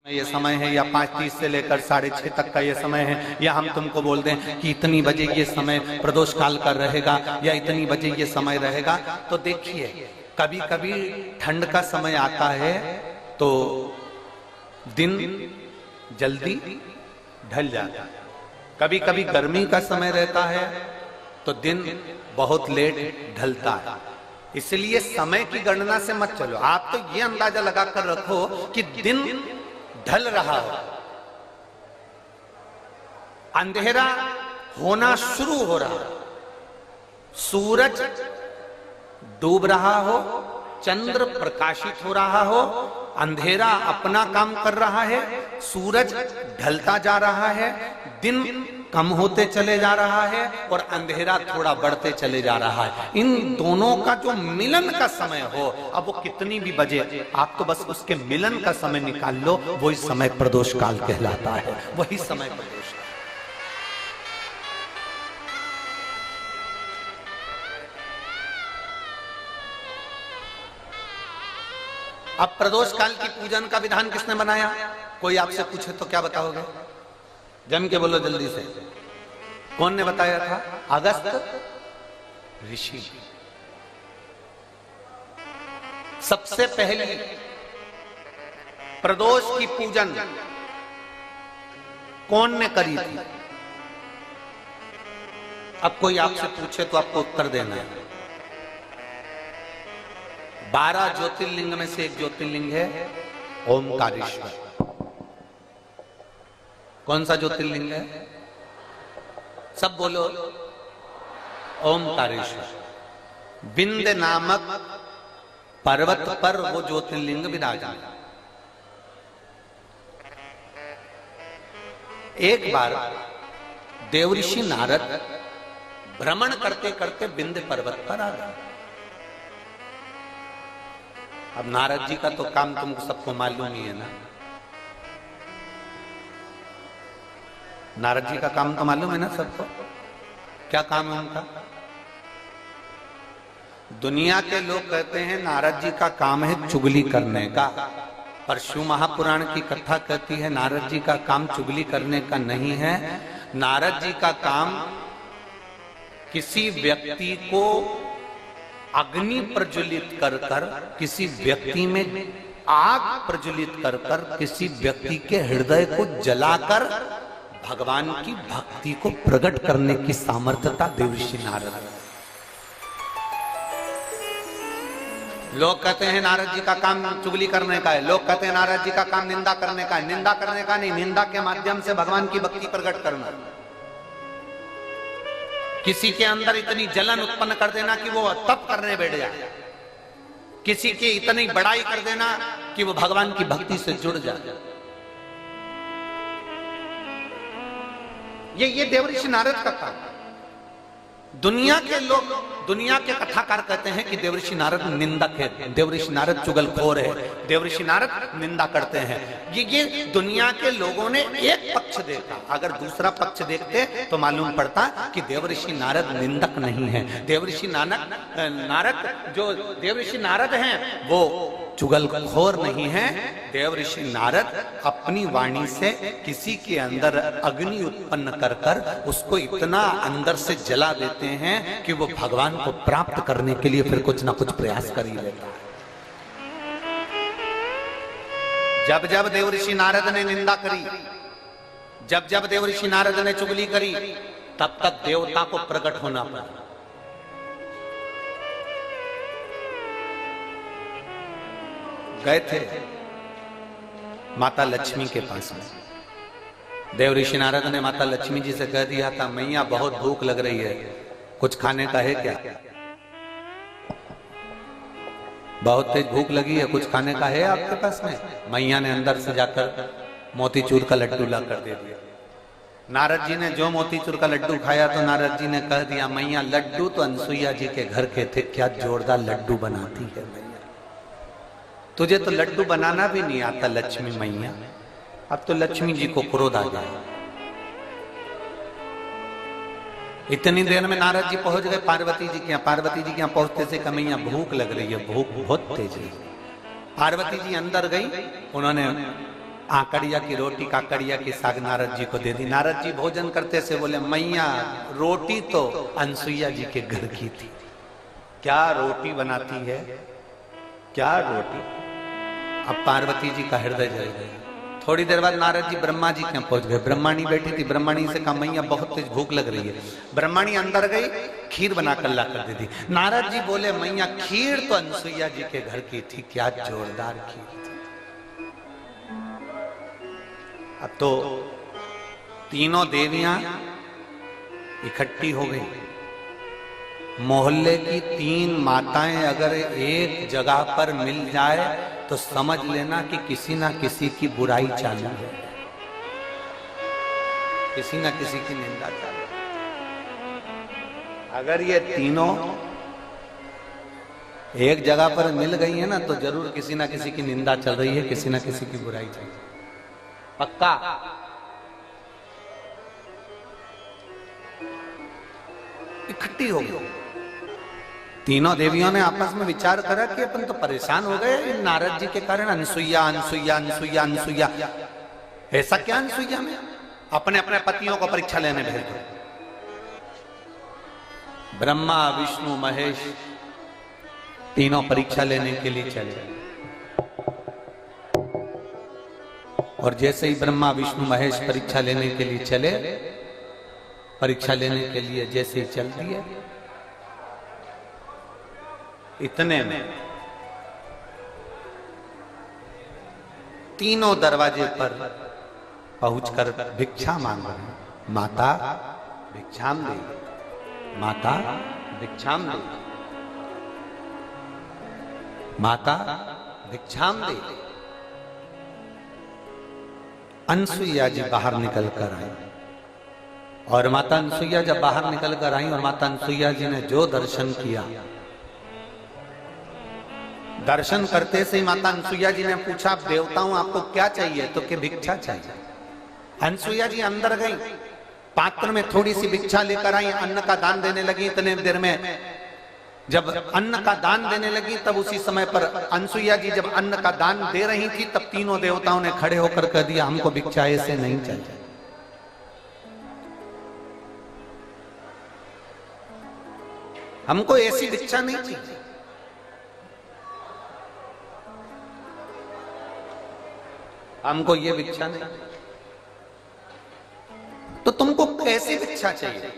ये समय है, या 5:30 से लेकर 6:30 तक का ये समय है, या हम तुमको बोल दें कि इतनी बजे ये समय प्रदोष काल का रहेगा या इतनी बजे ये समय रहेगा, तो देखिए कभी कभी ठंड का समय आता है तो दिन जल्दी ढल जाता है, कभी कभी गर्मी का समय रहता है तो दिन बहुत लेट ढलता है। इसलिए समय की गणना से मत चलो, आप तो ये अंदाजा लगाकर रखो कि दिन ढल रहा हो, अंधेरा होना शुरू हो रहा हो, सूरज डूब रहा हो, चंद्र प्रकाशित हो रहा हो, अंधेरा अपना काम कर रहा है, सूरज ढलता जा रहा है, दिन कम होते चले जा रहा है और अंधेरा थोड़ा बढ़ते चले जा रहा है। इन दोनों का जो मिलन का समय हो, अब वो कितनी भी बजे, आप तो बस उसके मिलन का समय निकाल लो, वही समय प्रदोष काल कहलाता है, वही समय प्रदोष। अब प्रदोष काल की पूजन का विधान किसने बनाया? कोई आपसे पूछे तो क्या बताओगे? जम के बोलो जल्दी से, कौन ने बताया था? अगस्त ऋषि। सबसे पहले प्रदोष की पूजन कौन ने करी थी? अब कोई आपसे पूछे तो आपको उत्तर देना है। 12 ज्योतिर्लिंग में से एक ज्योतिर्लिंग है ओमकारेश्वर। कौन सा ज्योतिर्लिंग है? सब बोलो। ओमकारेश्वर। विंध्य नामक पर्वत पर वो ज्योतिर्लिंग विराजमान। एक बार देवऋषि नारद भ्रमण करते करते विंध्य पर्वत पर आ गए। अब नारद जी का तो काम तुमको सबको मालूम ही है ना, नारद जी का काम तो मालूम है ना सबको, क्या काम है उनका? दुनिया के लोग कहते हैं नारद जी का काम है चुगली करने का, पर शिव महापुराण की कथा कहती है नारद जी का काम चुगली करने का नहीं है। नारद जी का काम किसी व्यक्ति को अग्नि प्रज्वलित कर कर, किसी व्यक्ति में आग प्रज्वलित कर कर, किसी व्यक्ति के हृदय को जलाकर भगवान की भक्ति को प्रकट करने की सामर्थ्यता देवऋषि नारद। लोग कहते हैं नारद जी का काम चुगली करने का है, लोग कहते हैं नारद जी का काम निंदा करने का है। निंदा करने का नहीं, निंदा के माध्यम से भगवान की भक्ति प्रकट करना, किसी के अंदर इतनी जलन उत्पन्न कर देना कि वो तप करने बैठ जाए, किसी की इतनी बड़ाई कर देना कि वो भगवान की भक्ति से जुड़ जाए। ये देवऋषि नारद का काम। दुनिया के लोग, दुनिया के कथाकार कहते हैं कि देवऋषि नारद निंदक है, देवऋषि नारद चुगलखोर है, देवऋषि नारद निंदा करते हैं। ये दुनिया के लोगों ने एक पक्ष देखा, अगर दूसरा पक्ष देखते तो मालूम पड़ता कि देवऋषि नारद निंदक नहीं है। देवऋषि नारद जो देवऋषि नारद हैं वो चुगलखोर नहीं है। देवऋषि नारद अपनी वाणी से किसी के अंदर अग्नि उत्पन्न कर कर उसको इतना अंदर से जला देते हैं कि वो भगवान को प्राप्त करने के लिए फिर कुछ ना कुछ प्रयास कर ही लेता है। जब जब देवऋषि नारद ने निंदा करी, जब जब देवऋषि नारद ने चुगली करी, तब तक देवता को प्रकट होना पड़ा। गए थे माता लक्ष्मी के पास में। देवऋषि नारद ने माता लक्ष्मी जी से कह दिया था, मैया बहुत भूख लग रही है, कुछ खाने का है क्या? बहुत तेज भूख लगी है, कुछ खाने का है आपके पास में? मैया ने अंदर से जाकर मोतीचूर का लड्डू ला कर दे दिया। नारद जी ने जो मोतीचूर का लड्डू खाया तो नारद जी ने कह दिया, मैया लड्डू तो अनसुईया जी के घर के थे, क्या जोरदार लड्डू बनाती है मैया, तुझे तो लड्डू बनाना भी नहीं आता लक्ष्मी मैया। अब तो लक्ष्मी जी को क्रोध आ गया। इतनी देर में नारद जी पहुंच गए पार्वती जी के यहाँ। पार्वती जी के यहाँ पहुंचते से कहा, मैया भूख लग रही है, भूख बहुत तेज है। पार्वती जी अंदर गई, उन्होंने आकड़िया की रोटी काकड़िया की साग नारद जी को दे दी। नारद जी भोजन करते से बोले मैया रोटी तो अनसुईया जी के घर की थी, क्या रोटी बनाती है, क्या रोटी। अब पार्वती जी का हृदय जल गया। थोड़ी देर बाद नारद जी ब्रह्मा जी के पहुंच गए। ब्रह्माणी बैठी थी, ब्रह्माणी से कहा मैया बहुत तेज भूख लग रही है। ब्रह्माणी अंदर गई, खीर बनाकर ला कर दे दी। नारद जी बोले मैया खीर तो अनसुईया जी के घर की थी, क्या जोरदार खीर थी। अब तो तीनों देवियां इकट्ठी हो गई। मोहल्ले की 3 माताएं अगर एक जगह पर मिल जाए तो समझ लेना कि किसी ना किसी की बुराई चालू है, किसी ना किसी की निंदा चालू है। अगर ये तीनों एक जगह पर मिल गई है ना तो जरूर किसी ना किसी की निंदा चल रही है, किसी ना किसी की बुराई चल रही है, पक्का। इकट्ठी हो गई। तीनों देवियों ने आपस में विचार करा कि अपन तो परेशान हो गए नारद जी के कारण, अनसुईया अनसुईया अनसुईया अनसुईया। ऐसा क्या अनसुईया में, अपने अपने पतियों को परीक्षा लेने भेज दो। ब्रह्मा विष्णु महेश तीनों परीक्षा लेने के लिए चले। और जैसे ही ब्रह्मा विष्णु महेश परीक्षा लेने के लिए चले, परीक्षा लेने के लिए जैसे ही चल दिए, इतने में तीनों दरवाजे पर पहुंचकर भिक्षा मांग रहे हैं। माता भिक्षाम दे, माता भिक्षाम दे, माता भिक्षाम दे। अनसुईया जी बाहर निकल कर आई। और माता अनसुईया जब बाहर निकल कर आई और माता अनसुईया जी ने जो दर्शन किया, दर्शन करते से ही माता अनसुईया जी ने पूछा देवताओं आपको क्या चाहिए, तो कि भिक्षा चाहिए। अनसुईया जी अंदर गई, पात्र में थोड़ी सी भिक्षा लेकर आई, अन्न का दान देने लगी। इतने देर में जब अन्न का दान देने लगी तब उसी समय पर अनसुईया जी जब अन्न का दान दे रही थी तब तीनों देवताओं ने खड़े होकर कह दिया हमको भिक्षा ऐसे नहीं चाहिए। हमको ऐसी भिक्षा नहीं चाहिए। हमको ये भिक्षा नहीं, तो तुमको कैसी भिक्षा चाहिए।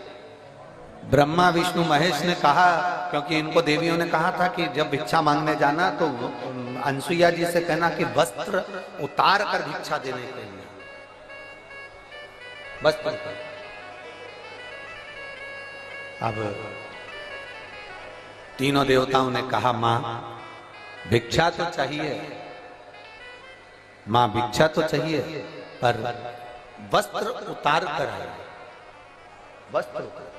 ब्रह्मा विष्णु महेश ने कहा, क्योंकि इनको देवियों ने कहा था कि जब भिक्षा मांगने जाना तो अनसुईया जी से कहना कि वस्त्र उतार कर भिक्षा देने के लिए, वस्त्र। अब तीनों देवताओं ने कहा मां भिक्षा तो चाहिए, मां भिक्षा तो चाहिए, पर वस्त्र उतार कर आए, वस्त्र।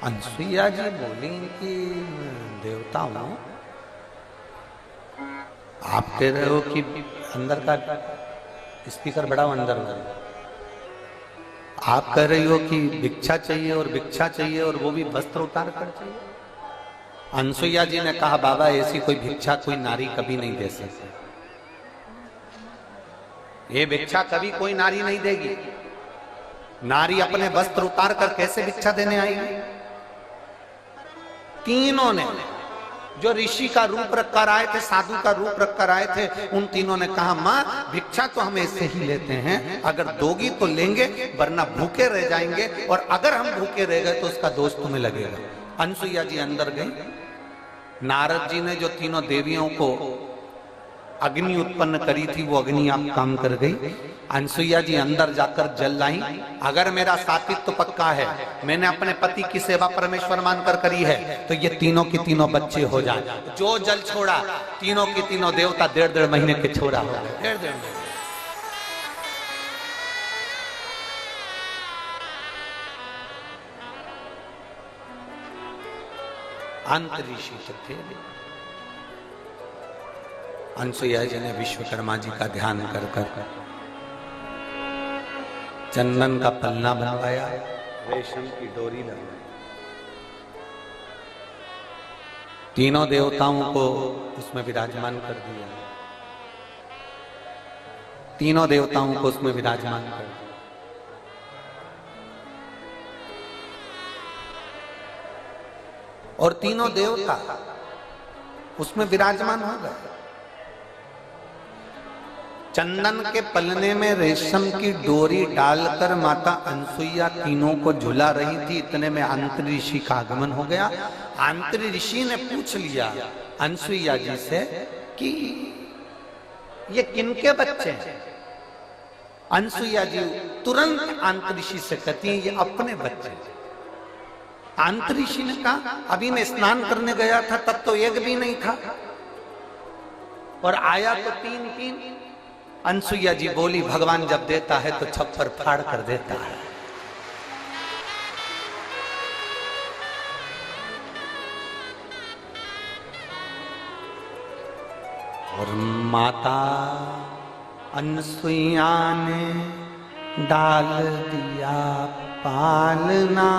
अनसुईया जी बोली कि देवताओं आप कह रहे हो कि अंदर का स्पीकर बढ़ाओ, अंदर आप कह रही हो कि भिक्षा चाहिए और भिक्षा चाहिए और वो भी वस्त्र उतार कर चाहिए। अनसुईया जी ने कहा बाबा ऐसी कोई भिक्षा कोई नारी कभी नहीं दे सकती, ये भिक्षा कभी कोई नारी नहीं देगी। नारी अपने वस्त्र उतार कर कैसे भिक्षा देने आएगी। तीनों ने जो ऋषि का रूप रखकर आए थे, साधु का रूप रखकर आए थे, उन तीनों ने कहा मां भिक्षा तो हम ऐसे ही लेते हैं, अगर दोगी तो लेंगे वरना भूखे रह जाएंगे, और अगर हम भूखे रह गए तो उसका दोष तुम्हें लगेगा। अनसुईया जी अंदर गई। नारद जी ने जो तीनों देवियों को अग्नि उत्पन्न करी थी वो अग्नि आप काम कर गई। अनसुईया जी अंदर जाकर जल लाई। अगर मेरा सात्विक तो पक्का है, मैंने अपने पति की सेवा परमेश्वर मानकर करी है, तो ये तीनों की तीनों बच्चे हो जाए। जो जल छोड़ा तीनों की तीनों देवता 1.5 महीने के छोरा हो गए। 1.5 महीने। अंत ऋषि थे। अनसुईया जी ने विश्वकर्मा जी का ध्यान कर कर चंदन का पन्ना बनवाया, रेशम की डोरी लगवाई, तीनों देवताओं को उसमें विराजमान कर दिया। तीनों देवताओं को उसमें विराजमान कर दिया। और तीनों देवता उसमें विराजमान हो गए। चंदन के पलने में रेशम की डोरी डालकर माता अनसुईया तीनों को झुला रही थी। इतने में अंतरी ऋषि का आगमन हो गया। अंतरी ऋषि ने पूछ लिया अनसुईया जी से कि ये किनके बच्चे हैं। अनसुईया जी तुरंत अंतरी ऋषि से कहती हैं ये अपने बच्चे हैं। अंतरी ऋषि ने कहा अभी मैं स्नान करने गया था तब तो एक भी नहीं था और आया तो तीन। अनसुईया जी बोली भगवान जब देता है तो छप्पर फाड़ कर देता है। और माता अनसुईया ने डाल दिया पालना,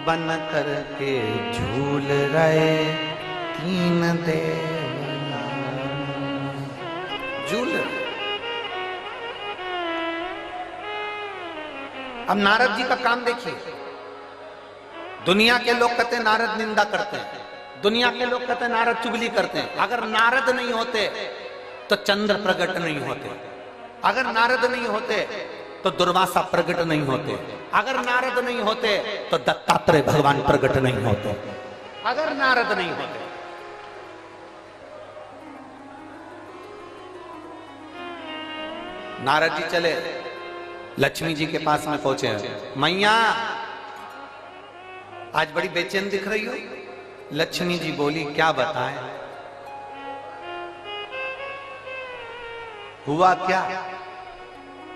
बन करके झूल रहे तीन देवता। झूल अब नारद जी का काम देखिए। दुनिया के लोग कहते हैं नारद निंदा करते हैं, दुनिया के लोग कहते हैं नारद चुगली करते हैं। अगर नारद नहीं होते तो चंद्र प्रकट नहीं होते, अगर नारद नहीं होते तो दुर्वासा प्रकट नहीं होते, अगर नारद नहीं होते तो दत्तात्रेय भगवान प्रकट नहीं होते, अगर नारद नहीं होते। नारद जी चले लक्ष्मी जी के पास में पहुंचे। मैया आज बड़ी बेचैन दिख रही हो। लक्ष्मी जी बोली क्या बताएं, हुआ क्या।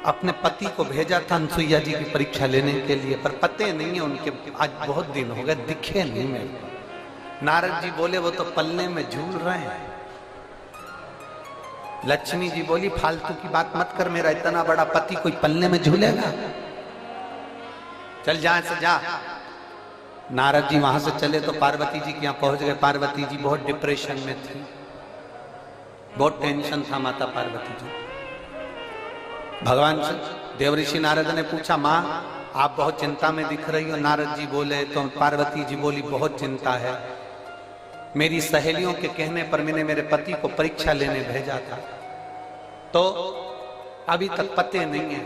अपने पति को भेजा था अनसुईया जी की परीक्षा लेने के लिए, पर पते नहीं है उनके, आज बहुत दिन हो गए दिखे नहीं मेरे को। नारद जी बोले वो तो पलने में झूल रहे हैं। लक्ष्मी जी बोली फालतू की बात मत कर, मेरा इतना बड़ा पति कोई पलने में झूलेगा, चल जा से जा। नारद जी वहां से चले तो पार्वती जी के यहाँ पहुंच गए। पार्वती जी बहुत डिप्रेशन में थी, बहुत टेंशन था माता पार्वती जी। भगवान से देवऋषि नारद ने पूछा माँ आप बहुत चिंता में दिख रही हो। नारद जी बोले तो पार्वती जी बोली बहुत चिंता है, मेरी सहेलियों के कहने पर मैंने मेरे पति को परीक्षा लेने भेजा था तो अभी तक पते नहीं है,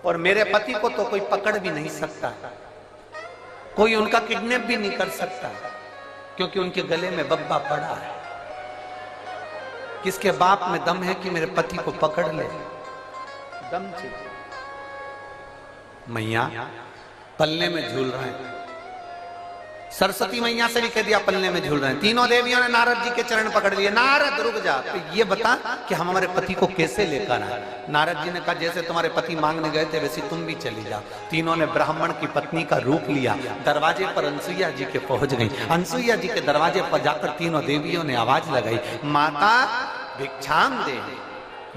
और मेरे पति को तो कोई पकड़ भी नहीं सकता, कोई उनका किडनैप भी नहीं कर सकता, क्योंकि उनके गले में बब्बा पड़ा है। किसके बाप में दम है कि मेरे पति को पकड़ ले, दम चाहिए। मैया पलने में झूल रहे हैं। सरस्वती मैया से भी कह दिया पलने में झूल रहे हैं। तीनों देवियों ने नारद जी के चरण पकड़ लिए। नारद रुक जा, तो ये बता कि हम हमारे पति को कैसे लेकर आए। नारद जी ने कहा जैसे तुम्हारे पति मांगने गए थे वैसे तुम भी चली जाओ। तीनों ने ब्राह्मण की पत्नी का रूप लिया। दरवाजे पर अनसुईया जी के पहुंच गई। अनसुईया जी के दरवाजे पर जाकर तीनों देवियों ने आवाज लगाई, माता भिक्षाम दे,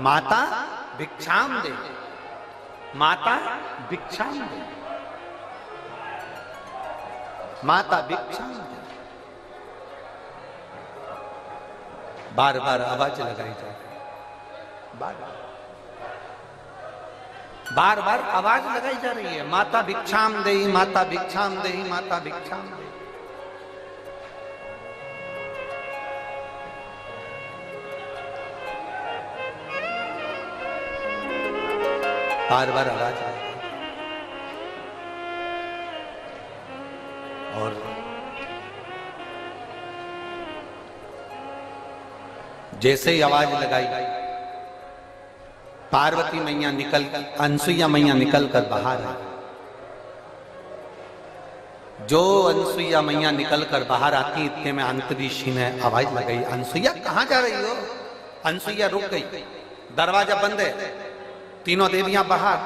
माता भिक्षाम दे, माता भिक्षाम दे, माता भिक्षाम दे। बार बार आवाज लगाई जा रही, बार बार आवाज लगाई जा रही है, माता भिक्षाम दे, माता भिक्षाम दे, माता भिक्षाम दे। बार बार आवाज आई और जैसे ही आवाज लगाई पार्वती मैया निकल, अनसुईया मैया निकल कर बाहर आई। जो अनसुईया मैया निकल कर बाहर आती इतने में अंतरी ऋषि ने आवाज लगाई, अनसुईया कहां जा रही हो। अनसुईया रुक गई, दरवाजा बंद है, तीनों देवियां बाहर।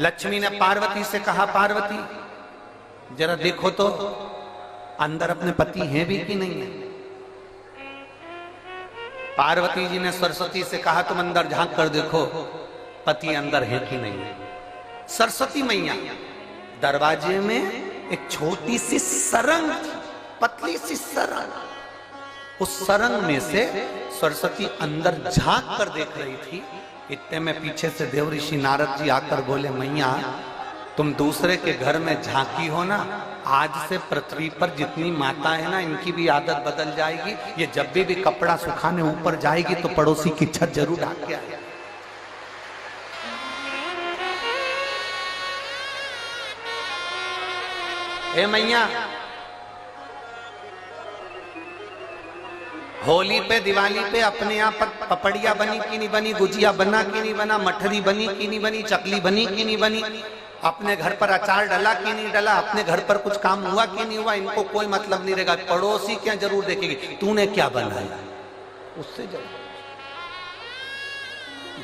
लक्ष्मी ने पार्वती से कहा पार्वती जरा देखो तो अंदर अपने पति हैं भी कि नहीं है। पार्वती जी ने सरस्वती से कहा तुम अंदर झांक कर देखो पति अंदर है कि नहीं है। सरस्वती मैया दरवाजे में एक छोटी सी सरंग थी, पतली सी सरंग, उस सरंग में से सरस्वती अंदर झांक कर देख रही थी। इतने में पीछे से देवऋषि नारद जी आकर बोले, मैया तुम दूसरे के घर में झांकी हो ना, आज से पृथ्वी पर जितनी माता है ना, इनकी भी आदत बदल जाएगी। ये जब भी कपड़ा सुखाने ऊपर जाएगी तो पड़ोसी की छत जरूर ढाक के आएगी। ए मैया, होली पे दिवाली पे अपने यहाँ पर पपड़िया बनी कि नहीं बनी, गुजिया बना कि नहीं बना, मठरी बनी कि नहीं बनी, चकली बनी कि नहीं बनी, अपने घर पर अचार डला कि नहीं डला, अपने घर पर कुछ काम हुआ कि नहीं हुआ, इनको कोई मतलब नहीं रहेगा। पड़ोसी क्या जरूर देखेगी तूने क्या बनाया, उससे जरूर।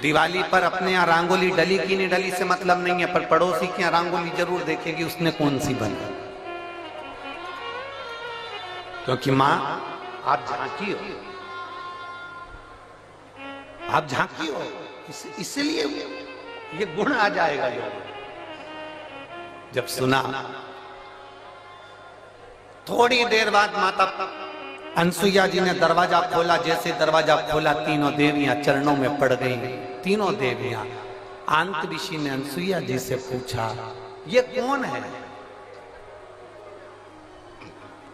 दिवाली पर अपने यहाँ रंगोली डली कि नहीं डली से मतलब नहीं है, पर पड़ोसी की रंगोली जरूर देखेगी उसने कौन सी बनाई। क्योंकि मां आप झांकी हो, आप झांकी हो, इसलिए ये गुण आ जाएगा। जब सुना, थोड़ी देर बाद माता अनसुईया जी ने दरवाजा खोला। जैसे दरवाजा खोला, तीनों देवियां चरणों में पड़ गईं। तीनों देवियां। आंत ऋषि ने अनसुईया जी से पूछा, ये कौन है?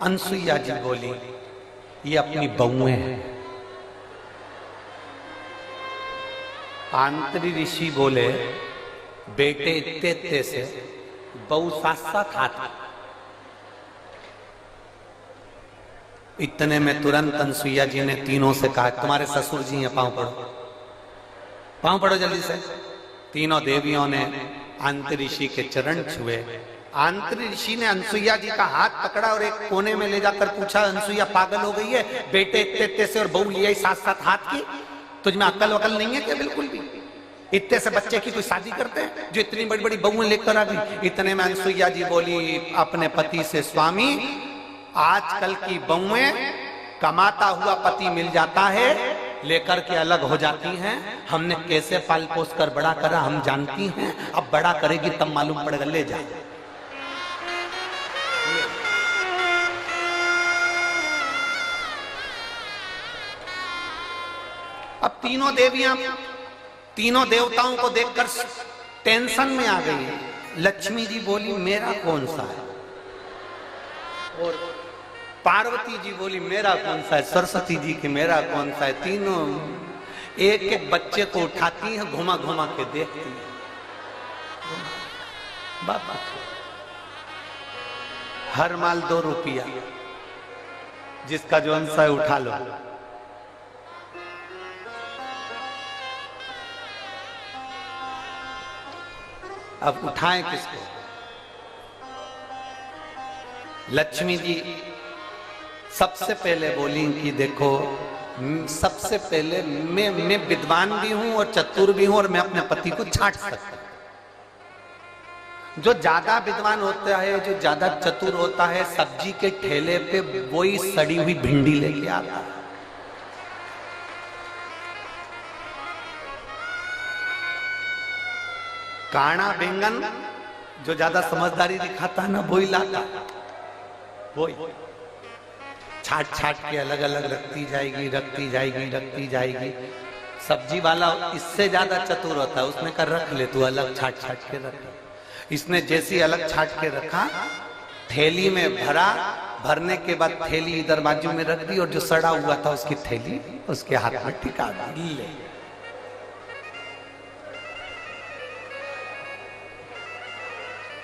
अनसुईया जी बोली, ये अपनी बहुएं हैं। आंतरी ऋषि बोले, बेटे इत्ते से बहु साथ साथ हाथ। इतने में तुरंत अनसुईया जी ने तीनों से कहा, तुम्हारे ससुर जी हैं, पांव पड़ो, पांव पड़ो जल्दी से। तीनों देवियों ने आंतरी ऋषि के चरण छुए। आंतरी ऋषि ने अनसुईया जी का हाथ पकड़ा और एक कोने में ले जाकर पूछा, अनसुईया पागल हो गई है? बेटे इत्ते से और बहू लिया साथ साथ हाथ की, तुझमें अक्ल वकल नहीं है क्या? बिल्कुल भी। इतने से बच्चे की कोई शादी करते हैं जो इतनी बड़ी बड़ी बहुएं लेकर आ गई? इतने में अनसुईया जी बोली अपने पति से, स्वामी आजकल की बहुएं कमाता हुआ पति मिल जाता है, लेकर के अलग हो जाती हैं। हमने कैसे पाल पोस कर बड़ा करा हम जानती हैं, अब बड़ा करेगी तब मालूम पड़ेगा, ले जा। अब तीनों देवियां तीनों देवताओं को देखकर टेंशन में आ गई। लक्ष्मी जी बोली, मेरा कौन सा है? और पार्वती जी बोली, मेरा कौन सा है? सरस्वती जी की, मेरा कौन सा है? तीनों एक एक बच्चे को उठाती हैं, घुमा घुमा के देखती हैं। बाबा हर माल 2 रुपया, जिसका जो अंश है उठा लो। अब उठाएं किसको? लक्ष्मी जी सबसे पहले बोली कि देखो, सबसे पहले मैं विद्वान भी हूं और चतुर भी हूं, और मैं अपने पति को छांट सकता हूं। जो ज्यादा विद्वान होता है, जो ज्यादा चतुर होता है, सब्जी के ठेले पे वही सड़ी हुई भिंडी लेके आता है। काना बैंगन जो ज्यादा समझदारी दिखाता है ना, वही लाता, वही छाट छाट के अलग अलग रखती जाएगी, रखती जाएगी, रखती जाएगी। सब्जी वाला इससे ज्यादा चतुर होता है, उसने कहा रख ले तू, अलग छाट छाट के रख। इसने जैसी अलग छाट के रखा, थैली में भरा, भरने के बाद थैली इधर बाजू में रख दी, और जो सड़ा हुआ था उसकी थैली उसके हाथ में टिका दी।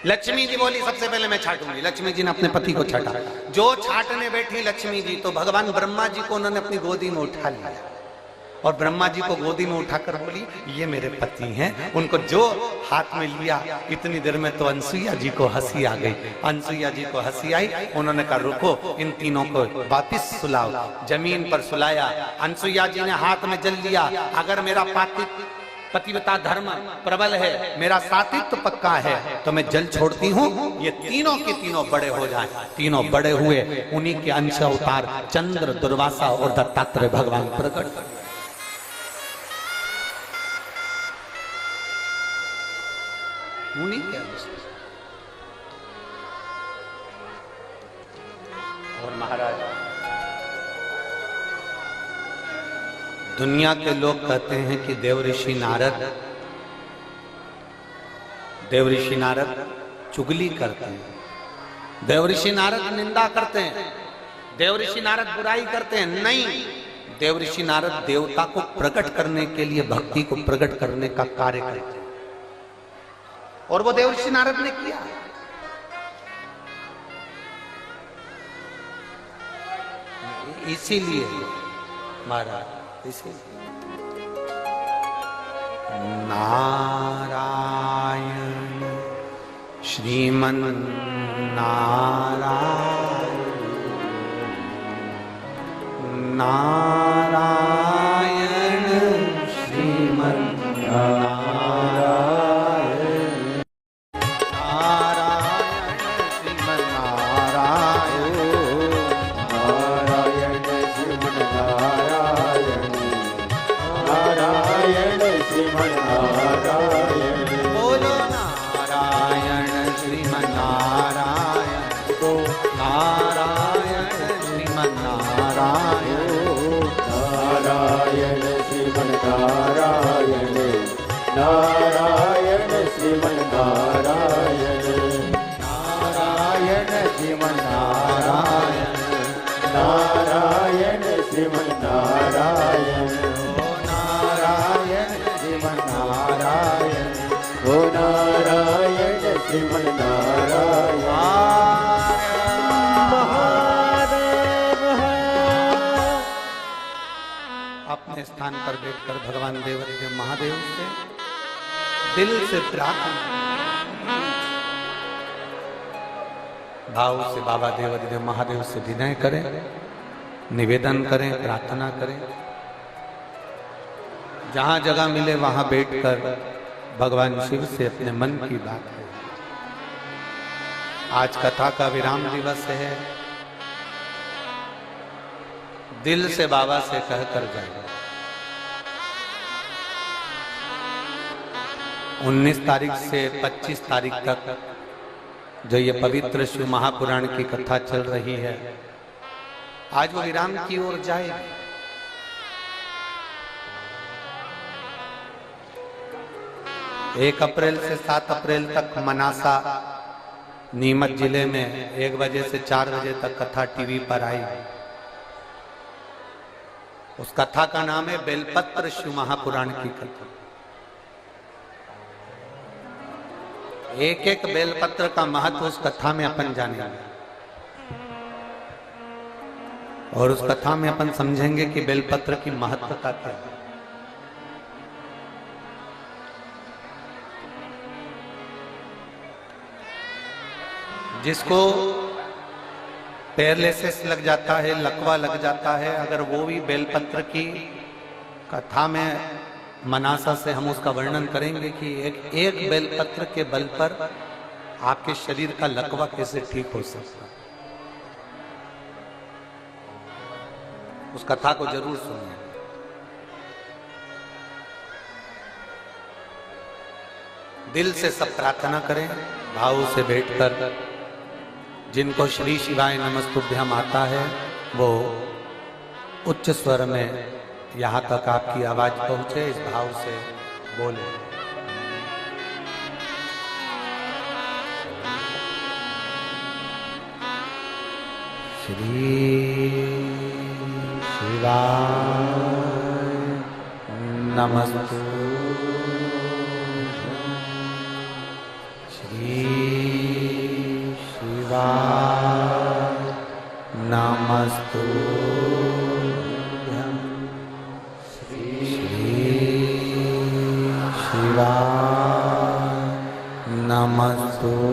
लक्ष्मी जी बोली, सबसे पहले मैं छाटूंगी। लक्ष्मी जी ने अपने पति को छाटा। जो छाटने बैठी लक्ष्मी जी, तो भगवान ब्रह्मा जी को उन्होंने अपनी गोदी में उठा लिया, और ब्रह्मा जी को गोदी में उठाकर बोली, ये मेरे पति हैं। उनको जो हाथ में लिया, इतनी देर में तो अनसुईया जी को हंसी आ गई। अनसुईया जी को हंसी आई, उन्होंने कहा रुको, इन तीनों को वापिस सुलाओ। जमीन पर सुलाया। अनसुईया जी ने हाथ में जल लिया, अगर मेरा पतिव्रता धर्म प्रबल है, मेरा सात्वित्व पक्का है, तो मैं जल छोड़ती हूँ, ये तीनों के तीनों बड़े हो जाएं। तीनों बड़े हुए, उन्हीं के अंश अवतार चंद्र, दुर्वासा और दत्तात्रेय भगवान प्रकट। उन्हीं के अंश। और महाराज दुनिया के लोग कहते हैं कि देवऋषि नारद चुगली करते हैं, देवऋषि नारद निंदा करते हैं, देवऋषि नारद बुराई करते हैं। नहीं, देवऋषि नारद देवता को प्रकट करने के लिए, भक्ति को प्रकट करने का कार्य करते हैं, और वो देवऋषि नारद ने किया। इसीलिए महाराज, इसीलिए नारायण श्रीमन नारायण श्रीमन नारायण श्रीमन नारायण, नारायण श्रीमन नारायण, नारायण श्रीमन नारायण, नारायण श्रीमन नारायण, ओ नारायण श्रीमन नारायण। अपने स्थान पर बैठकर भगवान देवदेव महादेव से दिल से प्रार्थना, भाव से बाबा देवदेव महादेव से विनय करें, निवेदन करें, प्रार्थना करें। जहां जगह मिले वहां बैठकर भगवान शिव से अपने मन की बात करें। आज कथा का विराम दिवस है, दिल से बाबा से कहकर जाए। 19 तारीख से 25 तारीख तक जो ये पवित्र शिव महापुराण की कथा चल रही है, आज वो विराम की ओर जाएगी। 1 अप्रैल से 7 अप्रैल तक मनासा नीमच जिले में 1 बजे से 4 बजे तक कथा टीवी पर आई। उस कथा का नाम है बेलपत्र शिव महापुराण की कथा। एक एक बेलपत्र का महत्व उस कथा में अपन जानेंगे, और उस कथा में अपन समझेंगे कि बेलपत्र की महत्वता क्या है। जिसको पैरालिसिस लग जाता है, लकवा लग जाता है, अगर वो भी बेलपत्र की कथा में मनासा से हम उसका वर्णन करेंगे कि एक बेलपत्र के बल पर आपके शरीर का लकवा कैसे ठीक हो सकता है। उस कथा को जरूर सुनिए। दिल से सब प्रार्थना करें, भाव से बैठकर। जिनको श्री शिवाय नमस्तुभ्यम आता है वो उच्च स्वर में यहाँ तक आपकी आवाज पहुंचे, इस भाव से बोले। श्री शिवाय नमस्तुभ्यम, श्री शिवाय नमस्तुभ्यम, श्री शिवाय नमस्तुभ्यम,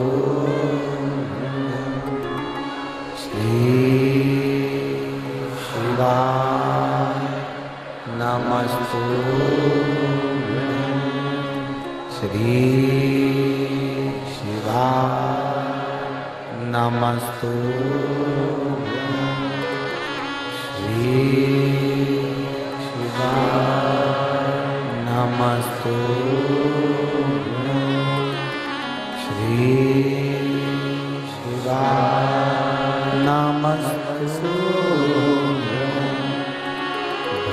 श्री शिवाय नमस्तुभ्यम, श्री शिवाय नमस्तुभ्यम, श्री शिवाय नमस्तुभ्यम, श्री शिवाय नमस्तुभ्यम।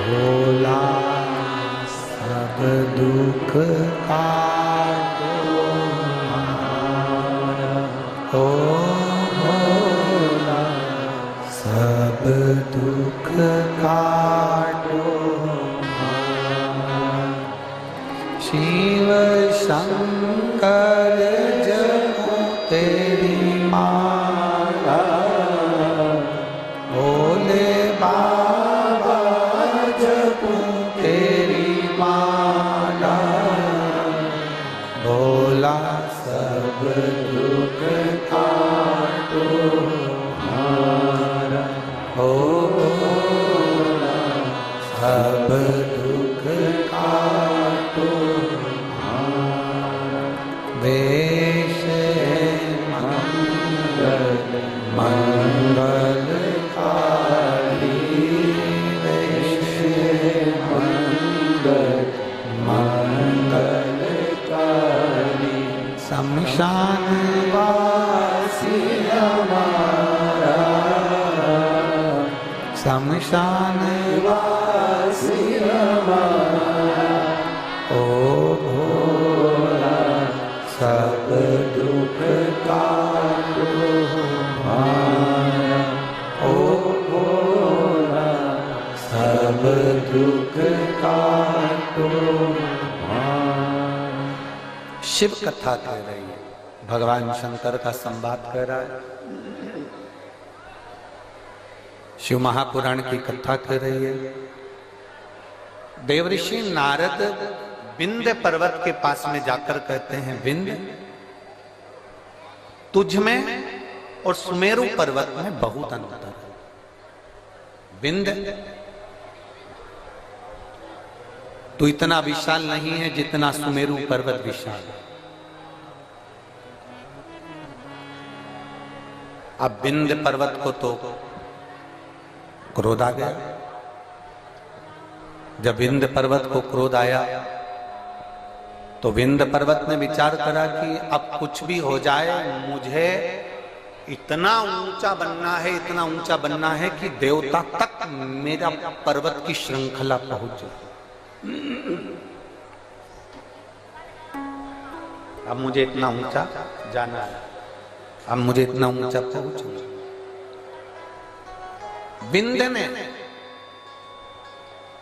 भोला काटो ओ भोला, सब दुख काटो। शिव शंकर जपो तेरी माला, भोले बाबा जपो तेरी माला, भोला सब दुख काटो हमारा। ओ भोला सब दुख काटो हमारा। वेश मंगल मंगलकारी, वेश मंगल मंगलकारी, शमशान वासी हमारा, शमशान वासी हमारा। ओ भोला सब दुख काटो हमारा। ओ भोला सब दुख काटो हमारा। शिव कथा कह रही है, भगवान शंकर का संवाद कर रहा है। शिव महापुराण की कथा कर रही है। देवऋषि नारद विंध्य पर्वत के पास में जाकर कहते हैं, विंध्य तुझ में और सुमेरु पर्वत में बहुत अंतर है। विंध्य तू इतना विशाल नहीं है जितना सुमेरु पर्वत विशाल है। अब विंध्य पर्वत को तो क्रोध आ गया। जब विंध्य पर्वत को क्रोध आया तो विंध्य पर्वत ने विचार करा कि अब कुछ भी हो जाए, मुझे इतना ऊंचा बनना है, इतना ऊंचा बनना है कि देवता तक मेरा पर्वत की श्रृंखला पहुंच जाए। अब मुझे इतना ऊंचा जाना है, अब मुझे इतना ऊंचा पहुंचना। विंध्य ने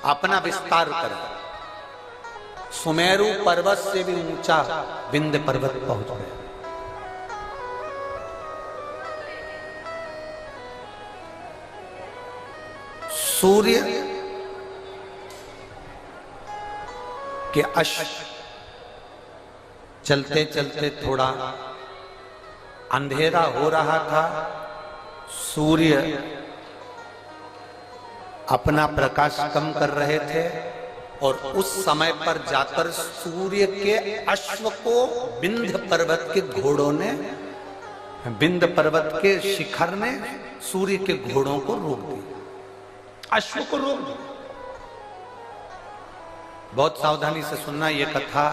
अपना विस्तार करा, सुमेरु पर्वत से भी ऊंचा विंध्य पर्वत पहुंच गया। सूर्य के अश्व चलते चलते थोड़ा अंधेरा हो रहा था। सूर्य अपना प्रकाश कम कर रहे थे और उस समय पर जाकर सूर्य के अश्व को विंध्य पर्वत के घोड़ों ने, विंध्य पर्वत के शिखर ने सूर्य के घोड़ों को रोक दिया, अश्व को रोक दिया। बहुत सावधानी से सुनना, ये कथा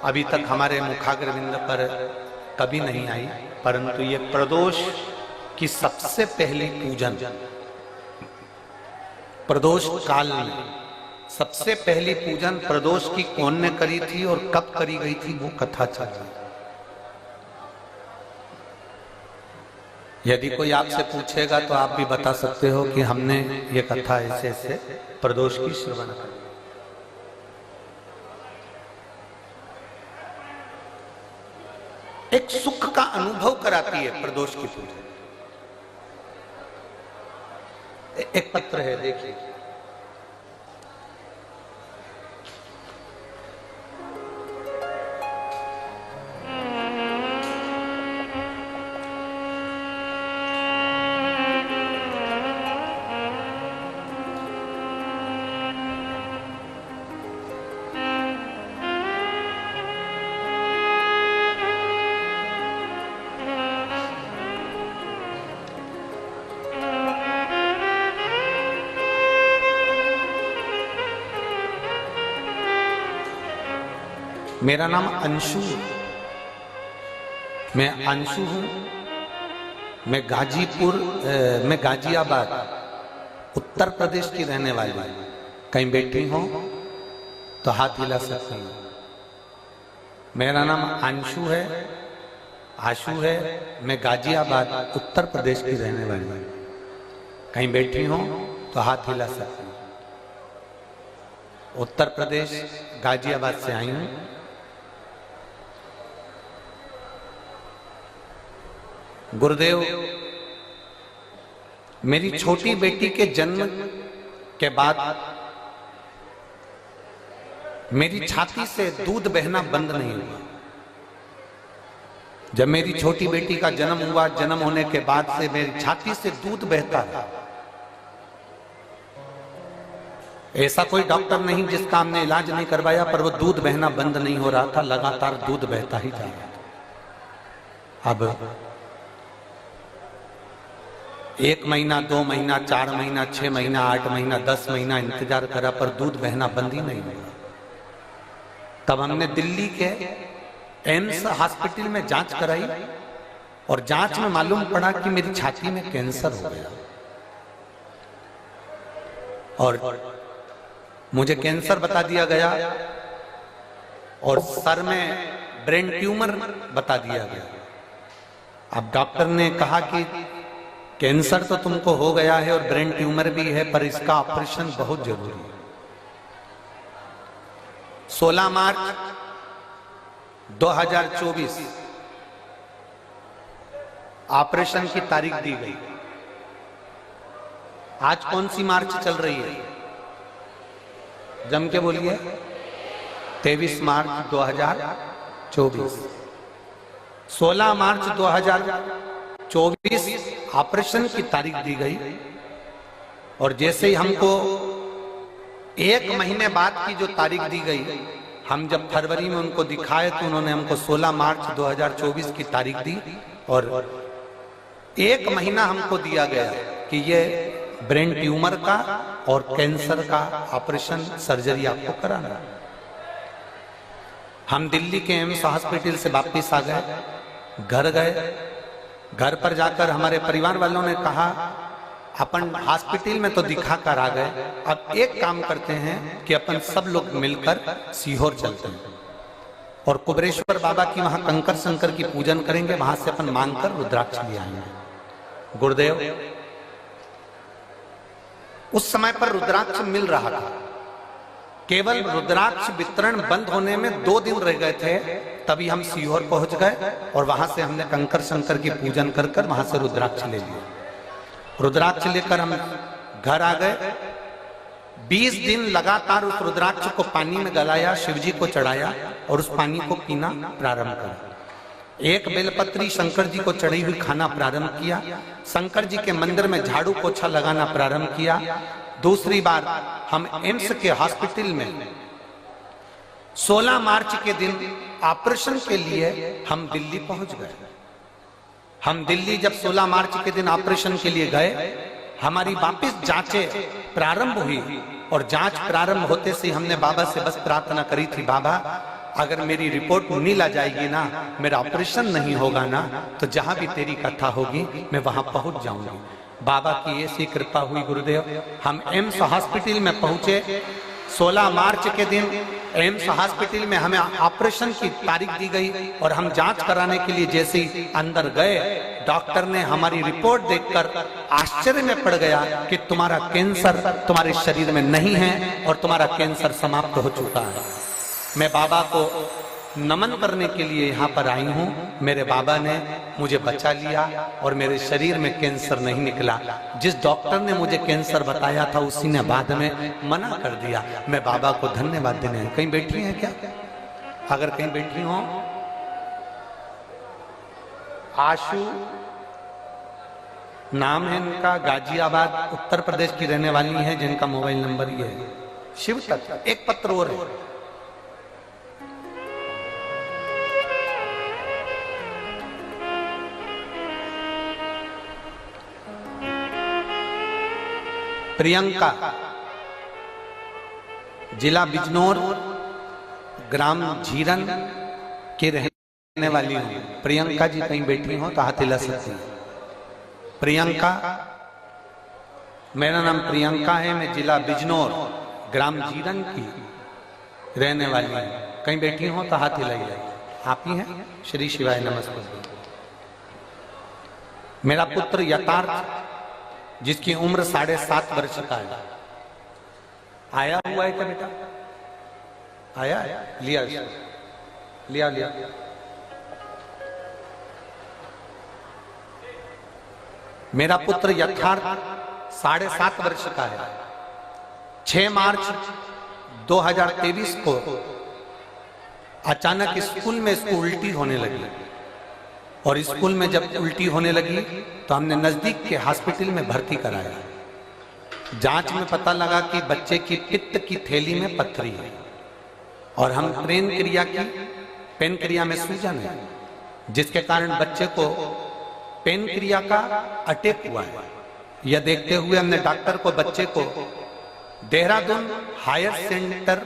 अभी तक हमारे मुखाग्रविंद पर कभी नहीं आई, परंतु ये प्रदोष की सबसे पहली पूजन, प्रदोष काल में सबसे पहली पूजन प्रदोष की कौन ने करी थी और कब करी गई थी, वो कथा चल रही है। यदि कोई आपसे पूछेगा तो आप भी बता सकते हो कि हमने ये कथा ऐसे ऐसे प्रदोष की श्रवण करी। एक सुख का अनुभव कराती है प्रदोष की पूजा। एक पत्र है, देखिए। मेरा नाम अंशु, मैं अंशु हूं। मैं गाजियाबाद उत्तर प्रदेश की रहने वाली हूं। कहीं बैठी हो तो हाथ हिला सकती हैं। मेरा नाम अंशु है, आशु है। मैं गाजियाबाद उत्तर प्रदेश की रहने वाली हूँ। कहीं बैठी हो तो हाथ हिला सकती हूँ। उत्तर प्रदेश गाजियाबाद से आई हूँ। गुरुदेव, मेरी छोटी बेटी के जन्म के बाद मेरी छाती से दूध बहना बंद नहीं हुआ। जब मेरी छोटी बेटी का जन्म हुआ, जन्म होने के बाद से मेरी छाती से दूध बहता रहा। ऐसा कोई डॉक्टर नहीं जिसका हमने इलाज नहीं करवाया, पर वो दूध बहना बंद नहीं हो रहा था, लगातार दूध बहता ही जा रहा था। अब 1 महीना, 2 महीना, 4 महीना, 6 महीना, 8 महीना, 10 महीना इंतजार करा, पर दूध बहना बंद ही नहीं हुआ। तब हमने दिल्ली के एम्स हॉस्पिटल में जांच कराई और जांच में मालूम पड़ा कि मेरी छाती में कैंसर हो गया और मुझे कैंसर बता दिया गया और सर में ब्रेन ट्यूमर बता दिया गया। अब डॉक्टर ने कहा कि कैंसर तो तुमको हो गया है और ब्रेन ट्यूमर भी है, पर इसका ऑपरेशन बहुत जरूरी है। 16 मार्च 2024 ऑपरेशन की तारीख दी गई। आज कौन सी मार्च चल रही है? जम के बोलिए। 23 मार्च 2024। 16 मार्च 2024 ऑपरेशन की तारीख दी गई और जैसे ही हमको 1 महीने बाद की जो तारीख दी गई, हम जब फरवरी में उनको दिखाए तो उन्होंने हमको 16 मार्च 2024 की तारीख दी और 1 महीना हमको दिया गया कि ये ब्रेन ट्यूमर का और कैंसर का ऑपरेशन सर्जरी आपको कराना है। हम दिल्ली के एम्स हॉस्पिटल से वापिस आ गए, घर गए। घर पर जाकर हमारे परिवार वालों ने कहा अपन हॉस्पिटल में तो दिखा कर आ गए, अब एक काम करते हैं कि अपन सब लोग मिलकर सीहोर चलते हैं और कुबरेश्वर बाबा की वहां कंकर शंकर की पूजन करेंगे, वहां से अपन मांगकर रुद्राक्ष ले आएंगे। गुरुदेव, उस समय पर रुद्राक्ष मिल रहा था। केवल रुद्राक्ष वितरण बंद होने में 2 दिन रह गए थे, तभी हम सीहोर पहुंच गए और वहां से हमने कंकर शंकर की पूजन कर कर वहां से रुद्राक्ष ले लिया। रुद्राक्ष लेकर हम घर आ गए। 20 दिन लगातार उस रुद्राक्ष को पानी में गलाया, शिवजी को चढ़ाया और उस पानी को पीना प्रारंभ करा। एक बेलपत्री शंकर जी को चढ़ी हुई खाना प्रारंभ किया। शंकर जी के मंदिर में झाड़ू पोछा लगाना प्रारंभ किया। दूसरी बार हम एम्स के हॉस्पिटल में 16 मार्च के दिन ऑपरेशन के लिए हम दिल्ली पहुंच गए। हम दिल्ली जब 16 मार्च के दिन ऑपरेशन के लिए गए, हमारी वापस जांचें प्रारंभ हुई और जांच प्रारंभ होते से हमने बाबा से बस प्रार्थना करी थी, बाबा अगर मेरी रिपोर्ट नील आ जाएगी ना, मेरा ऑपरेशन नहीं होगा ना, तो जहां भी तेरी कथा होगी मैं वहां पहुंच जाऊंगी। बाबा की ऐसी कृपा हुई गुरुदेव। हम एम्स हॉस्पिटल में पहुंचे 16 मार्च के दिन। एम्स हॉस्पिटल में हमें ऑपरेशन की तारीख दी गई और हम जांच कराने के लिए जैसे ही अंदर गए, डॉक्टर ने हमारी रिपोर्ट देखकर आश्चर्य में पड़ गया कि तुम्हारा कैंसर तुम्हारे शरीर में नहीं है और तुम्हारा कैंसर समाप्त हो चुका है। मैं बाबा को नमन करने के लिए यहाँ पर आई हूँ। मेरे बाबा ने मुझे बचा लिया और मेरे शरीर में कैंसर नहीं निकला। जिस डॉक्टर ने मुझे कैंसर बताया था उसी ने बाद में मना कर दिया। मैं बाबा को धन्यवाद देने। कहीं बैठी हैं क्या? अगर कहीं बैठी हो, आशु नाम है इनका, गाजियाबाद उत्तर प्रदेश की रहने वाली हैं, जिनका मोबाइल नंबर ये है। शिव तत्व। एक पत्र और है। प्रियंका, जिला बिजनौर, ग्राम झीरन के रहने वाली हूं। प्रियंका जी कहीं बैठी हो तो हाथ हिला सकती हैं। प्रियंका, मेरा नाम प्रियंका है। मैं जिला बिजनौर, ग्राम झीरन की रहने वाली हैं। कहीं बैठी हो तो हाथ हिलाइए। आप ही हैं? श्री शिवाय नमस्ते। मेरा पुत्र यथार्थ, जिसकी उम्र 7.5 वर्ष का है, आया हुआ है क्या बेटा? आया? लिया लिया लिया। मेरा पुत्र यथार्थ 7.5 वर्ष का है। 6 मार्च 2023 को अचानक स्कूल में इसको उल्टी होने लगी, और स्कूल में जब उल्टी होने लगी तो हमने नजदीक के हॉस्पिटल में भर्ती कराया। जांच में पता लगा कि बच्चे की पित्त की थैली में पथरी है, और हम पेन क्रिया में सूजन है, जिसके कारण बच्चे को पेन क्रिया का अटैक हुआ है। यह देखते हुए हमने डॉक्टर को बच्चे को देहरादून हायर सेंटर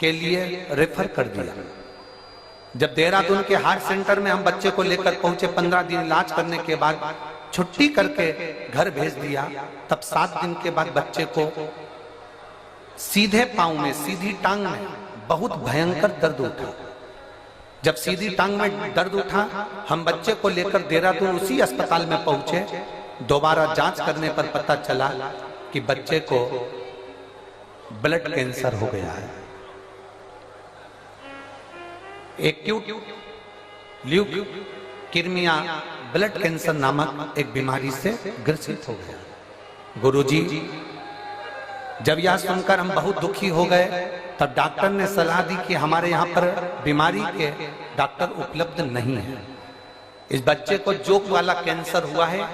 के लिए रेफर कर दिया। जब देहरादून के हायर सेंटर में हम बच्चे को लेकर पहुंचे, 15 दिन इलाज करने के बाद छुट्टी करके घर भेज दिया। तब 7 दिन के बाद बच्चे को सीधे पांव में, सीधी टांग में बहुत भयंकर दर्द उठा। जब सीधी टांग में दर्द उठा, हम बच्चे को लेकर देहरादून उसी अस्पताल में पहुंचे। दोबारा जांच करने पर पता चला कि बच्चे को ब्लड कैंसर हो गया है। एक्यूट ल्यूकेमिया ब्लड कैंसर नामक एक बीमारी से ग्रसित हो गया। गुरुजी, जब यह सुनकर हम बहुत दुखी हो गए, तब डॉक्टर ने सलाह दी कि हमारे यहाँ पर बीमारी के डॉक्टर उपलब्ध नहीं है। इस बच्चे को जोक वाला कैंसर हुआ है,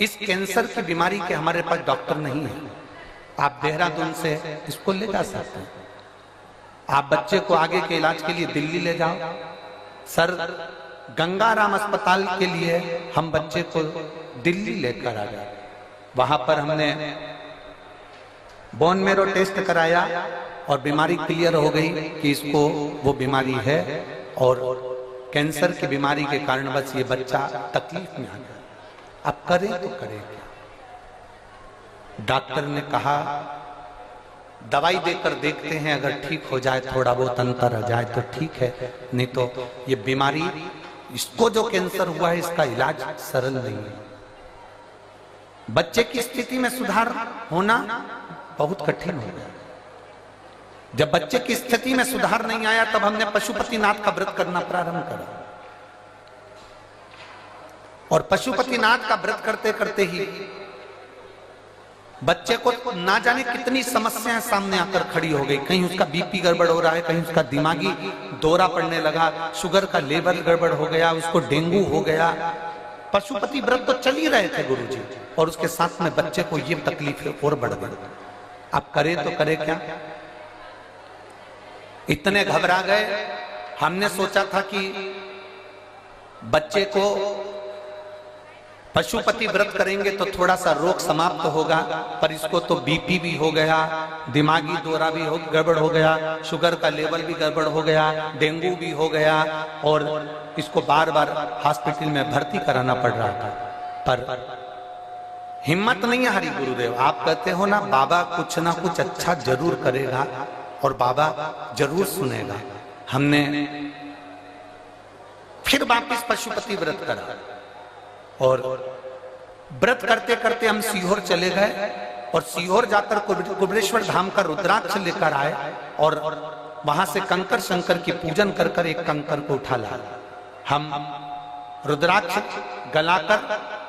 इस कैंसर की बीमारी के हमारे पास डॉक्टर नहीं है। आप देहरादून से इसको ले जा सकते हैं। आप बच्चे को आगे के इलाज के लिए दिल्ली ले जाओ। सर, गंगाराम अस्पताल के लिए हम बच्चे को दिल्ली लेकर आ गए। वहां पर हमने बोन मेरो टेस्ट कराया और बीमारी क्लियर हो गई कि इसको वो बीमारी है, और कैंसर की बीमारी के कारण बस ये बच्चा तकलीफ में आ गया। अब करें तो करें क्या? डॉक्टर ने कहा दवाई देकर देखते हैं, अगर ठीक हो जाए, थोड़ा बहुत अंतर आ जाए तो ठीक है, नहीं तो ये बीमारी, इसको जो कैंसर हुआ है, इसका इलाज सरल नहीं है। बच्चे की स्थिति में सुधार होना बहुत कठिन हो गया। जब बच्चे की स्थिति में सुधार नहीं आया, तब हमने पशुपतिनाथ का व्रत करना प्रारंभ करा, और पशुपतिनाथ का व्रत करते करते ही बच्चे को ना जाने कितनी समस्याएं सामने आकर खड़ी हो गई। कहीं उसका बीपी गड़बड़ हो रहा है, कहीं उसका दिमागी दौरा पड़ने लगा, शुगर का लेवल गड़बड़ हो गया, उसको डेंगू हो गया। पशुपति व्रत तो चल ही रहे थे गुरुजी, और उसके साथ में बच्चे को ये तकलीफें और बढ़ गई। अब करे तो करे क्या? इतने घबरा गए। हमने सोचा था कि बच्चे को पशुपति व्रत करेंगे तो थोड़ा सा रोग समाप्त होगा, पर इसको तो बीपी भी हो गया, दिमागी दौरा भी गड़बड़ हो गया, शुगर का लेवल भी गड़बड़ हो गया, डेंगू भी हो गया, और इसको बार बार हॉस्पिटल में भर्ती कराना पड़ रहा था। पर हिम्मत नहीं हारी गुरुदेव। आप कहते हो ना, बाबा कुछ ना कुछ अच्छा जरूर करेगा और बाबा जरूर सुनेगा। हमने फिर वापिस पशुपति व्रत करा, और व्रत करते करते हम सीहोर चले गए, और सीहोर जाकर कुबरेश्वर धाम का रुद्राक्ष लेकर आए, और वहां से कंकर शंकर की पूजन कर कर एक कंकर को उठा लाया। हम रुद्राक्ष गलाकर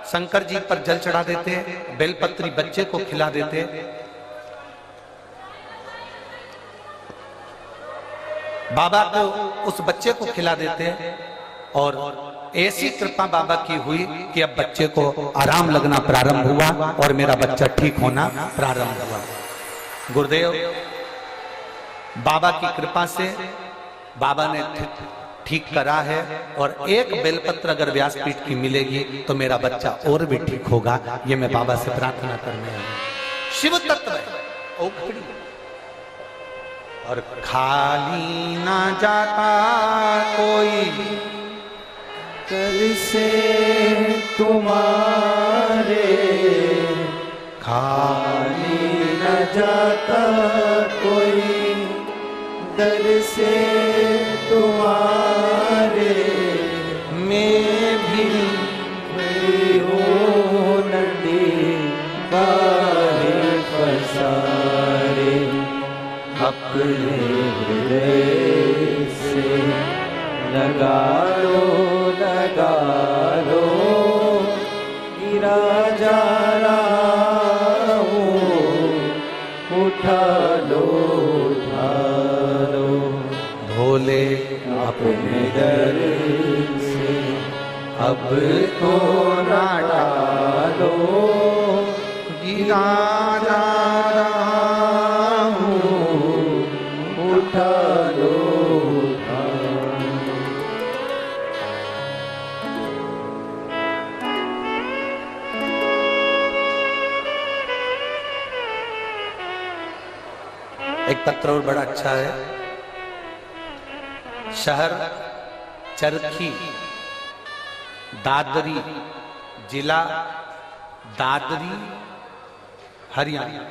शंकर जी पर जल चढ़ा देते, बेलपत्री बच्चे को खिला देते। बाबा को उस बच्चे को खिला देते, और ऐसी कृपा बाबा की हुई कि अब बच्चे को आराम लगना प्रारंभ हुआ, और मेरा बच्चा ठीक होना प्रारंभ हुआ। गुरुदेव, बाबा की कृपा से बाबा ने ठीक करा है, और एक बेलपत्र अगर व्यासपीठ की मिलेगी तो मेरा बच्चा और भी ठीक होगा। ये मैं बाबा से प्रार्थना करने आया हूं। शिव तत्व ओखड़ी और खाली ना जाता कोई कर से तुम्हारे, खाली न जाता कोई दर से तुम्हारे मैं भी गई हूँ नदी बाहे पसारे अपने हृदय से लगा लो गिरा जा रहा हूँ उठा लो भोले अपने दर से अब तो ना डालो गिरा जा रहा हूँ उठा लो एक पत्र और बड़ा अच्छा है। शहर चरखी, दादरी, जिला दादरी, हरियाणा।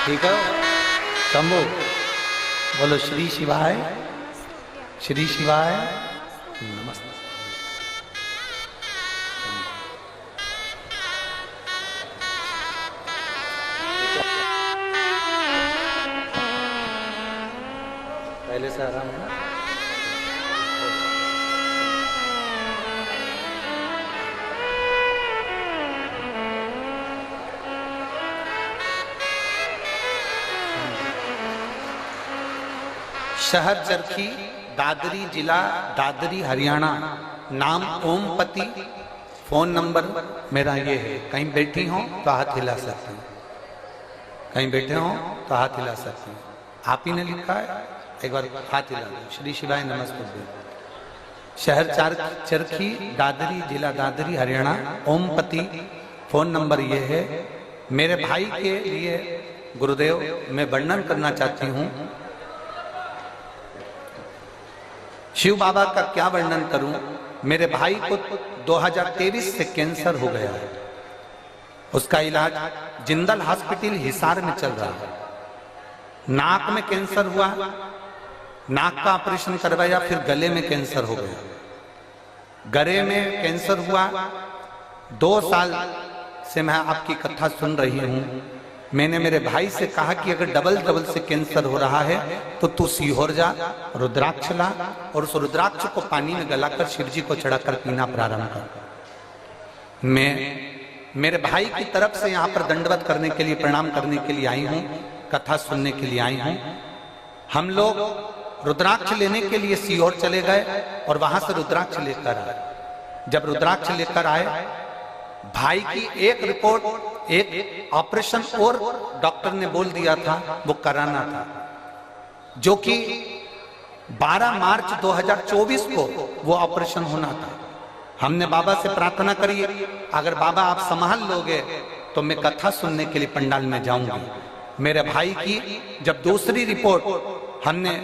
ठीक है, शंभू बोलो श्री शिवाय, श्री शिवाय नमस्ते। पहले से आराम है ना? शहर चरखी, दादरी, जिला दादरी, हरियाणा। नाम ओमपति। फोन नंबर मेरा ये है। कहीं बैठी हो तो हाथ हिला सकते हैं, कहीं बैठे हो तो हाथ हिला सकते हैं। आप ही ने लिखा है, एक बार हाथ हिला दो। श्री शिवाय नमस्ते। शहर चरखी, दादरी, जिला दादरी, हरियाणा। ओमपति। फोन नंबर ये है। मेरे भाई के लिए गुरुदेव मैं वर्णन करना चाहती हूँ। शिव बाबा का क्या वर्णन करूं। मेरे भाई को 2023 से कैंसर हो गया है। उसका इलाज जिंदल हॉस्पिटल हिसार में चल रहा है। नाक में कैंसर हुआ, नाक का ऑपरेशन करवाया, फिर गले में कैंसर हो गया। गले में कैंसर हुआ। 2 साल से मैं आपकी कथा सुन रही हूं। मैंने मेरे भाई से कहा कि अगर डबल से कैंसर हो रहा है तो तू सीहोर जा, रुद्राक्ष ला और उस रुद्राक्ष को पानी में गलाकर शिव जी को चढ़ाकर पीना प्रारंभ कर। मैं मेरे भाई की तरफ से यहाँ पर दंडवत करने के लिए, प्रणाम करने के लिए आई हूँ, कथा सुनने के लिए आई हूँ। हम लोग रुद्राक्ष लेने के लिए सीहोर चले गए और वहां से रुद्राक्ष लेकर आए। जब रुद्राक्ष लेकर आए, भाई की एक रिपोर्ट, एक ऑपरेशन और डॉक्टर ने बोल दिया था वो कराना था, जो कि 12 मार्च 2024 को वो ऑपरेशन होना था। हमने बाबा से प्रार्थना करी, अगर बाबा आप संभाल लोगे तो मैं कथा सुनने के लिए पंडाल में जाऊंगी। मेरे भाई की जब दूसरी रिपोर्ट हमने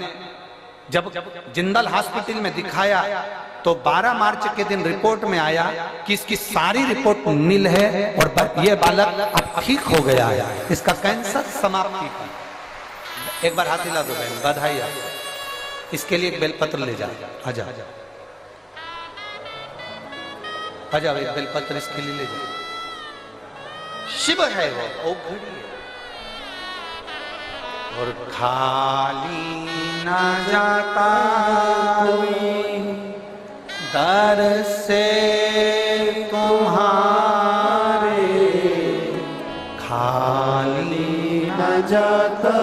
जब जिंदल हॉस्पिटल में दिखाया तो 12 मार्च के दिन रिपोर्ट में आया कि इसकी सारी रिपोर्ट नील है और ये बालक अब ठीक हो गया है, इसका कैंसर समाप्ति है। एक बार हाथ हिला दो बहन, बधाई आपको। इसके लिए एक बेलपत्र ले जाओ, आ जाओ आ जाओ, एक बेलपत्र इसके लिए ले जाओ। शिव है वो घड़ी है और खाली ना जाता कोई दर से तुम्हारे, खाली न जाता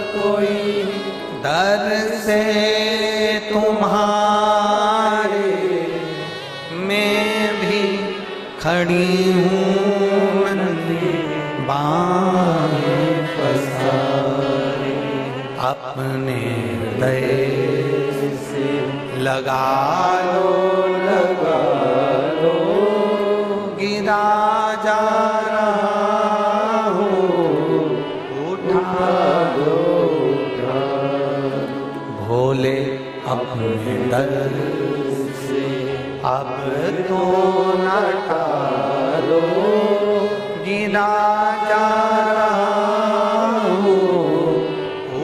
कोई दर से तुम्हारे, मैं भी खड़ी हूँ बाहें पसारे, अपने हृदय से लगा लो गिरा जा रहा हूँ, उठा लो भोले अपने दर से, अब तो न टालो गिरा जा रहा हूँ,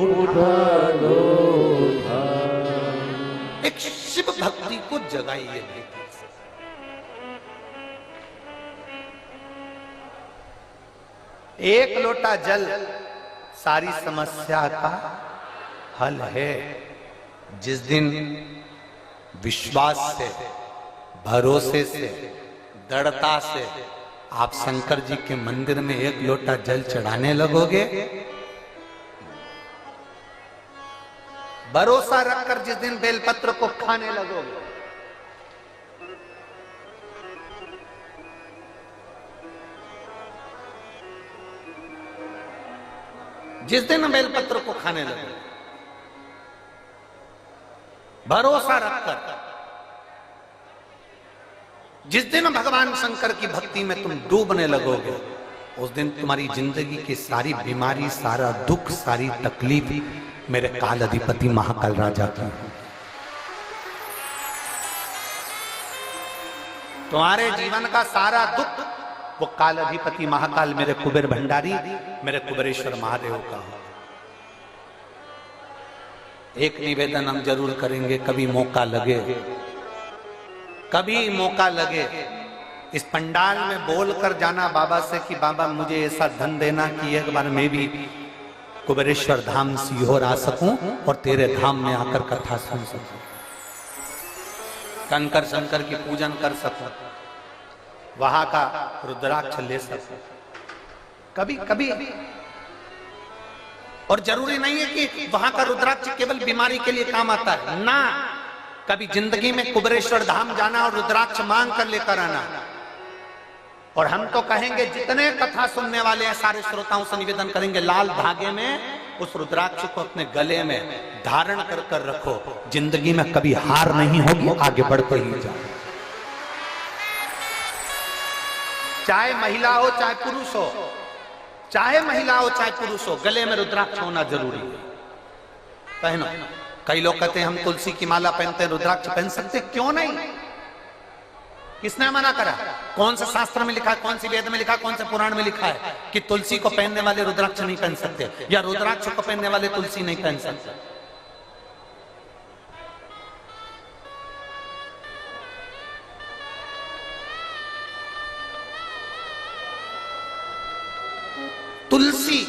उठा लो एक शिव भक्ति को जगाइए। एक लोटा जल सारी समस्या का हल है। जिस दिन विश्वास से, भरोसे से, दृढ़ता से आप शंकर जी के मंदिर में एक लोटा जल चढ़ाने लगोगे, भरोसा रखकर जिस दिन बेलपत्र को खाने लगोगे, जिस दिन बेलपत्र को खाने लगोगे, भरोसा रखकर जिस दिन भगवान शंकर की भक्ति में तुम डूबने लगोगे, उस दिन तुम्हारी जिंदगी की सारी बीमारी, सारा दुख, सारी तकलीफ मेरे काल अधिपति महाकाल राजा की। तुम्हारे जीवन का सारा दुख वो काल अधिपति महाकाल मेरे कुबेर भंडारी, मेरे कुबेरेश्वर महादेव का हो। एक निवेदन हम जरूर करेंगे, कभी मौका लगे, कभी मौका लगे, इस पंडाल में बोलकर जाना बाबा से कि बाबा मुझे ऐसा धन देना कि एक बार मैं भी कुबेरेश्वर धाम सीहोर आ सकूं और तेरे धाम में आकर कथा सुन सकूं, कंकर शंकर की पूजन कर सकूं, वहां का रुद्राक्ष ले सकूं, कभी कभी। और जरूरी नहीं है कि वहां का रुद्राक्ष केवल बीमारी के लिए काम आता है ना, कभी जिंदगी में कुबेरेश्वर धाम जाना और रुद्राक्ष मांग कर लेकर आना। और हम तो कहेंगे जितने कथा सुनने वाले हैं सारे श्रोताओं से निवेदन करेंगे, लाल धागे में उस रुद्राक्ष को अपने गले में धारण कर कर रखो, जिंदगी में कभी हार नहीं होगी, आगे बढ़ते ही जाओ। चाहे महिला हो चाहे पुरुष हो, चाहे महिला हो चाहे पुरुष हो, गले में रुद्राक्ष होना जरूरी है, पहनो। कई लोग कहते हैं हम तुलसी की माला पहनते हैं, रुद्राक्ष पहन सकते, क्यों नहीं? किसने मना करा? कौन से शास्त्र में लिखा है, कौन सी वेद में लिखा, कौन से पुराण में लिखा है कि तुलसी को पहनने वाले रुद्राक्ष नहीं पहन सकते, या रुद्राक्ष को पहनने वाले तुलसी नहीं पहन सकते? तुलसी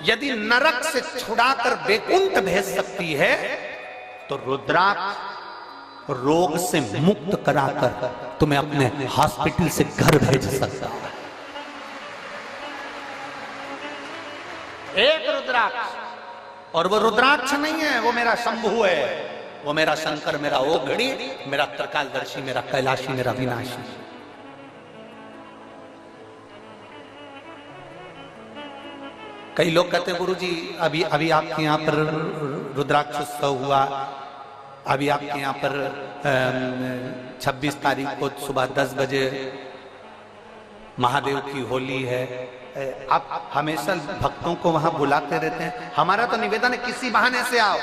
यदि नरक से छुड़ाकर वैकुंठ भेज सकती है, तो रुद्राक्ष रोग से मुक्त कराकर तुम्हें अपने हॉस्पिटल से घर भेज सकता है। एक रुद्राक्ष, और वो रुद्राक्ष नहीं है, वो मेरा शंभु है, वो मेरा शंकर, मेरा ओघड़ी, मेरा त्रिकालदर्शी, मेरा कैलाशी, मेरा विनाशी। कई लोग कहते हैं गुरुजी अभी अभी आपके यहाँ पर रुद्राक्ष उत्सव हुआ, अभी आपके यहाँ पर 26 तारीख को सुबह 10 बजे महादेव की होली है, आप हमेशा भक्तों को वहां बुलाते रहते हैं। हमारा तो निवेदन है किसी बहाने से आओ,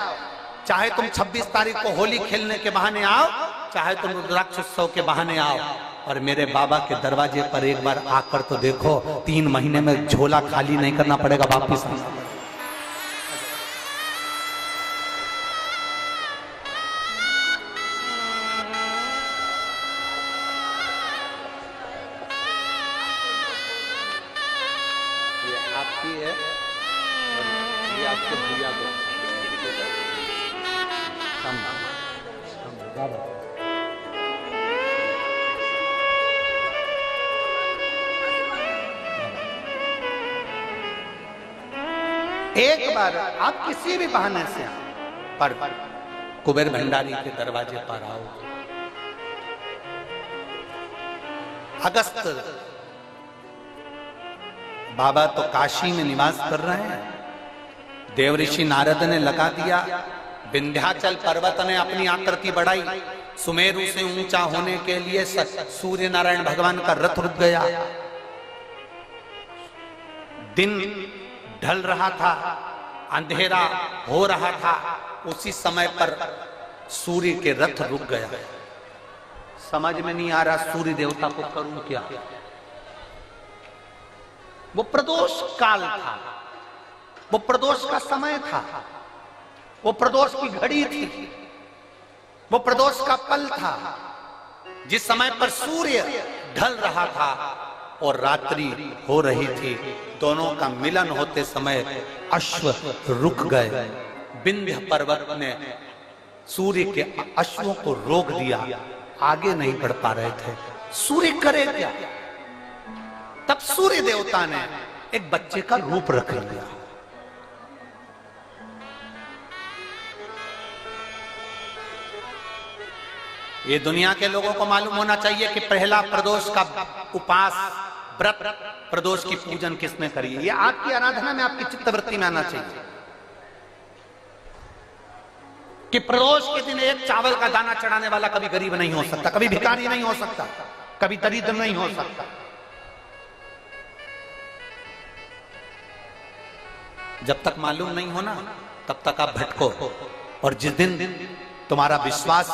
चाहे तुम 26 तारीख को होली खेलने के बहाने आओ, चाहे तुम रुद्राक्ष उत्सव के बहाने आओ, और मेरे बाबा के दरवाजे पर एक बार आकर तो देखो, 3 महीने में झोला खाली नहीं करना पड़ेगा वापिस। ये आपकी है और ये आपके भैया को एक बार आप किसी भी बहाने से पर कुबेर भंडारी के दरवाजे पर आओ। अगस्त बाबा तो काशी में निवास कर रहे हैं, देवऋषि नारद ने लगा दिया, विंध्याचल पर्वत ने अपनी आकृति बढ़ाई, सुमेरु से ऊंचा होने के लिए सूर्य नारायण भगवान का रथ रुक गया। दिन ढल रहा था, अंधेरा हो रहा था, उसी समय पर सूर्य के रथ रुक गया। समझ में नहीं आ रहा सूर्य देवता को करूं क्या। वो प्रदोष काल था, वो प्रदोष का समय था, वो प्रदोष की घड़ी थी, वो प्रदोष का पल था, जिस समय पर सूर्य ढल रहा था और रात्रि हो रही थी। दोनों का मिलन होते समय अश्व रुक गए। विंध्य पर्वत ने सूर्य के अश्वों को रोक दिया, आगे नहीं बढ़ पा रहे थे। सूर्य करे क्या? तब सूर्य देवता ने एक बच्चे का रूप रख लिया। ये दुनिया के लोगों को मालूम होना चाहिए कि पहला प्रदोष का उपास व्रत, प्रदोष की पूजन किसने करी है। ये आपकी आराधना में, आपकी चित्तवृत्ति में आना चाहिए कि प्रदोष के दिन एक चावल का दाना चढ़ाने वाला कभी गरीब नहीं हो सकता, कभी भिखारी नहीं हो सकता, कभी दरिद्र नहीं हो सकता। जब तक मालूम नहीं हो ना, तब तक आप भटको। और जिस दिन तुम्हारा विश्वास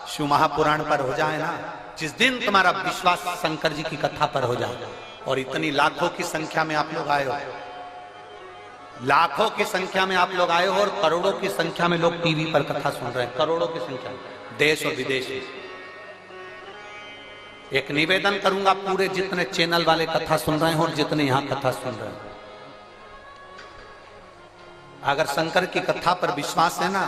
शिव महापुराण पर हो जाए ना, जिस दिन तुम्हारा विश्वास शंकर जी की कथा पर हो जाए, और इतनी लाखों की संख्या में आप लोग आए हो, लाखों की संख्या में आप लोग आए हो, और करोड़ों की संख्या में लोग टीवी पर कथा सुन रहे हैं, करोड़ों की संख्या में, देश और विदेश में। एक निवेदन करूंगा, पूरे जितने चैनल वाले कथा सुन रहे हैं और जितने यहां कथा सुन रहे हैं, अगर शंकर की कथा पर विश्वास है ना,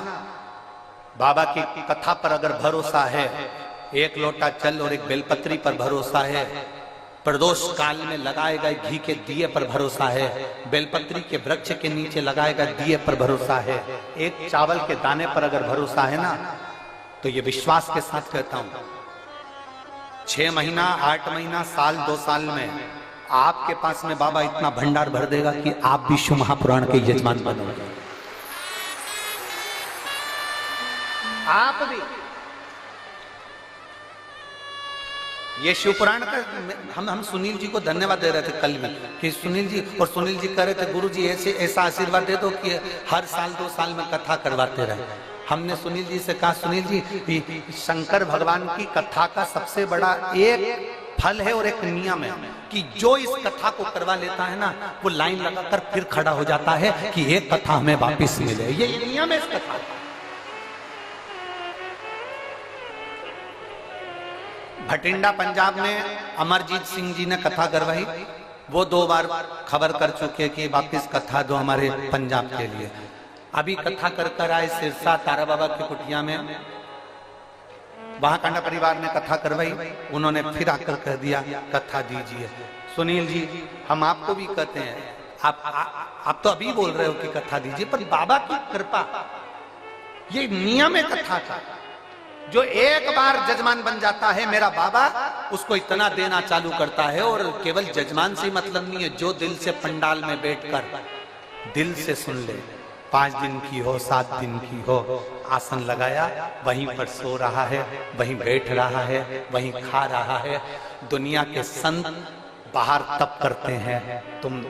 बाबा की कथा पर अगर भरोसा है, एक लोटा जल और एक बेलपत्री पर भरोसा है, प्रदोष काल में लगाए गए घी के दिए पर भरोसा है, बेलपत्री के वृक्ष के नीचे लगाए गए दिए पर भरोसा है, एक चावल के दाने पर अगर भरोसा है ना, तो ये विश्वास के साथ कहता हूं 6 महीना 8 महीना साल 2 साल में आपके पास में बाबा इतना भंडार भर देगा कि आप भी शिव महापुराण के यजमान बनोगे। आप भी। ये शिव पुराण का हम सुनील जी को धन्यवाद दे रहे थे कल में कि सुनील जी, और सुनील जी कह रहे थे गुरु जी ऐसा आशीर्वाद दे दो कि हर साल 2 साल में कथा करवाते रहे। हमने सुनील जी से कहा, सुनील जी शंकर भगवान की कथा का सबसे बड़ा एक फल है और एक नियम है कि जो इस कथा को करवा लेता है ना, वो लाइन लगाकर फिर खड़ा हो जाता है कि एक कथा हमें वापस मिले। ये नियम है इस कथा। भटिंडा पंजाब में अमरजीत सिंह जी ने कथा करवाई, वो 2 बार खबर कर चुके कि वापस कथा दो हमारे पंजाब के लिए। अभी कथा कर आए सिरसा तारा बाबा की कुटिया में, वहां कांडा परिवार ने कथा करवाई, उन्होंने फिर आकर कह दिया कथा दीजिए। सुनील जी, हम आपको भी कहते हैं, आप तो अभी बोल रहे हो कि कथा दीजिए, पर बाबा की कृपा, ये नियम है कथा का। जो एक बार जजमान बन जाता है मेरा बाबा, उसको इतना देना चालू करता है। और केवल जजमान से मतलब नहीं है, जो दिल से पंडाल में बैठकर दिल से सुन ले, 5 दिन की हो 7 दिन की हो, आसन लगाया वहीं पर सो रहा है, वहीं बैठ रहा है, वहीं खा रहा है। दुनिया के संत बाहर तप करते हैं, तुम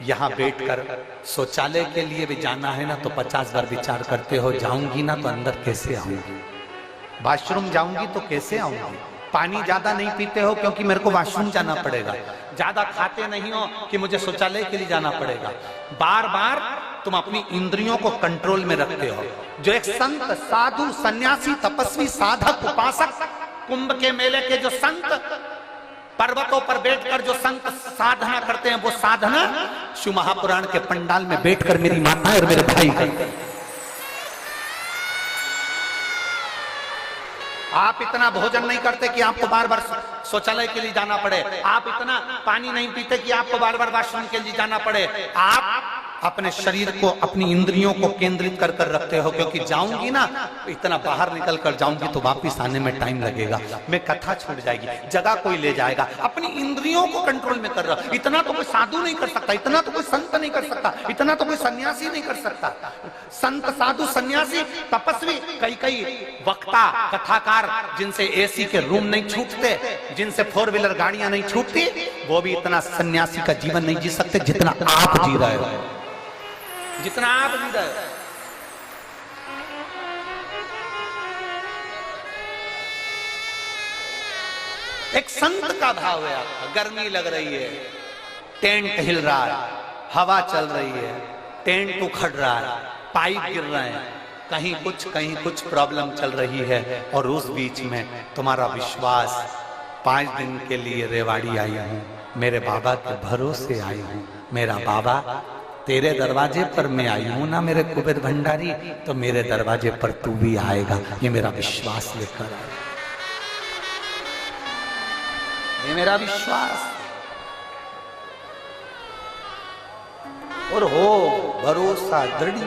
यहाँ बैठकर शौचालय के लिए भी जाना है ना तो 50 बार विचार करते हो, जाऊंगी ना तो अंदर कैसे आऊंगी, वॉशरूम जाऊंगी तो कैसे आऊंगी। पानी ज्यादा नहीं पीते हो क्योंकि मेरे को वॉशरूम जाना पड़ेगा, ज्यादा खाते नहीं हो कि मुझे शौचालय के लिए जाना पड़ेगा। बार बार तुम अपनी इंद्रियों को कंट्रोल में रखते हो। जो एक संत, साधु, सन्यासी, तपस्वी, साधक, उपासक, कुंभ के मेले के जो संत पर्वतों पर बैठकर जो संत साधना करते हैं, वो साधना शिव महापुराण के पंडाल में बैठकर मेरी माता और मेरे भाई करते हैं। आप इतना भोजन नहीं करते कि आपको बार बार शौचालय के लिए जाना पड़े, आप इतना पानी नहीं पीते कि आपको बार बार वॉशरूम के लिए जाना पड़े। आप अपने शरीर को, अपनी इंद्रियों को केंद्रित कर कर रखते हो, क्योंकि जाऊंगी ना, इतना बाहर निकल कर जाऊंगी तो वापिस आने में टाइम लगेगा, मैं कथा छूट जाएगी, जगह कोई ले जाएगा। अपनी इंद्रियों को कंट्रोल में कर रहा। इतना तो कोई साधु नहीं कर सकता, इतना तो कोई संत नहीं कर सकता, इतना तो कोई सन्यासी नहीं कर सकता। संत, साधु, सन्यासी, तपस्वी, कई कई वक्ता, कथाकार, जिनसे एसी के रूम नहीं छूटते, जिनसे 4 व्हीलर गाड़ियां नहीं छूटती, वो भी इतना सन्यासी का जीवन नहीं जी सकते जितना आप जी रहे हो, जितना आप जी रहे हो। एक संत का भाव है आपका। गर्मी लग रही है, टेंट हिल रहा है, हवा चल रही है, टेंट उखड़ रहा है, पाइप गिर रहे हैं, कहीं कुछ प्रॉब्लम चल रही है, और उस बीच में तुम्हारा विश्वास, 5 दिन के लिए रेवाड़ी आई हूं, मेरे बाबा के भरोसे आई हूं, मेरा बाबा तेरे दरवाजे पर मैं आई हूं ना मेरे कुबेर भंडारी, तो मेरे दरवाजे पर तू भी आएगा, ये मेरा विश्वास लेकर आए, ये मेरा विश्वास। और हो भरोसा दृढ़,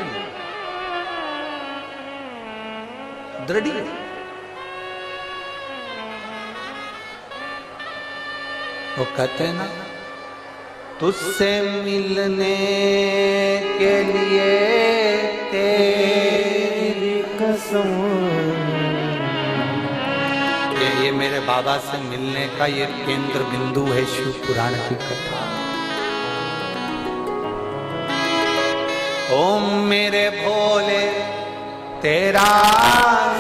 वो कहते ना, तुझसे मिलने के लिए तेरी कसम, ये मेरे बाबा से मिलने का ये केंद्र बिंदु है शिव पुराण की कथा। ओम मेरे भोले तेरा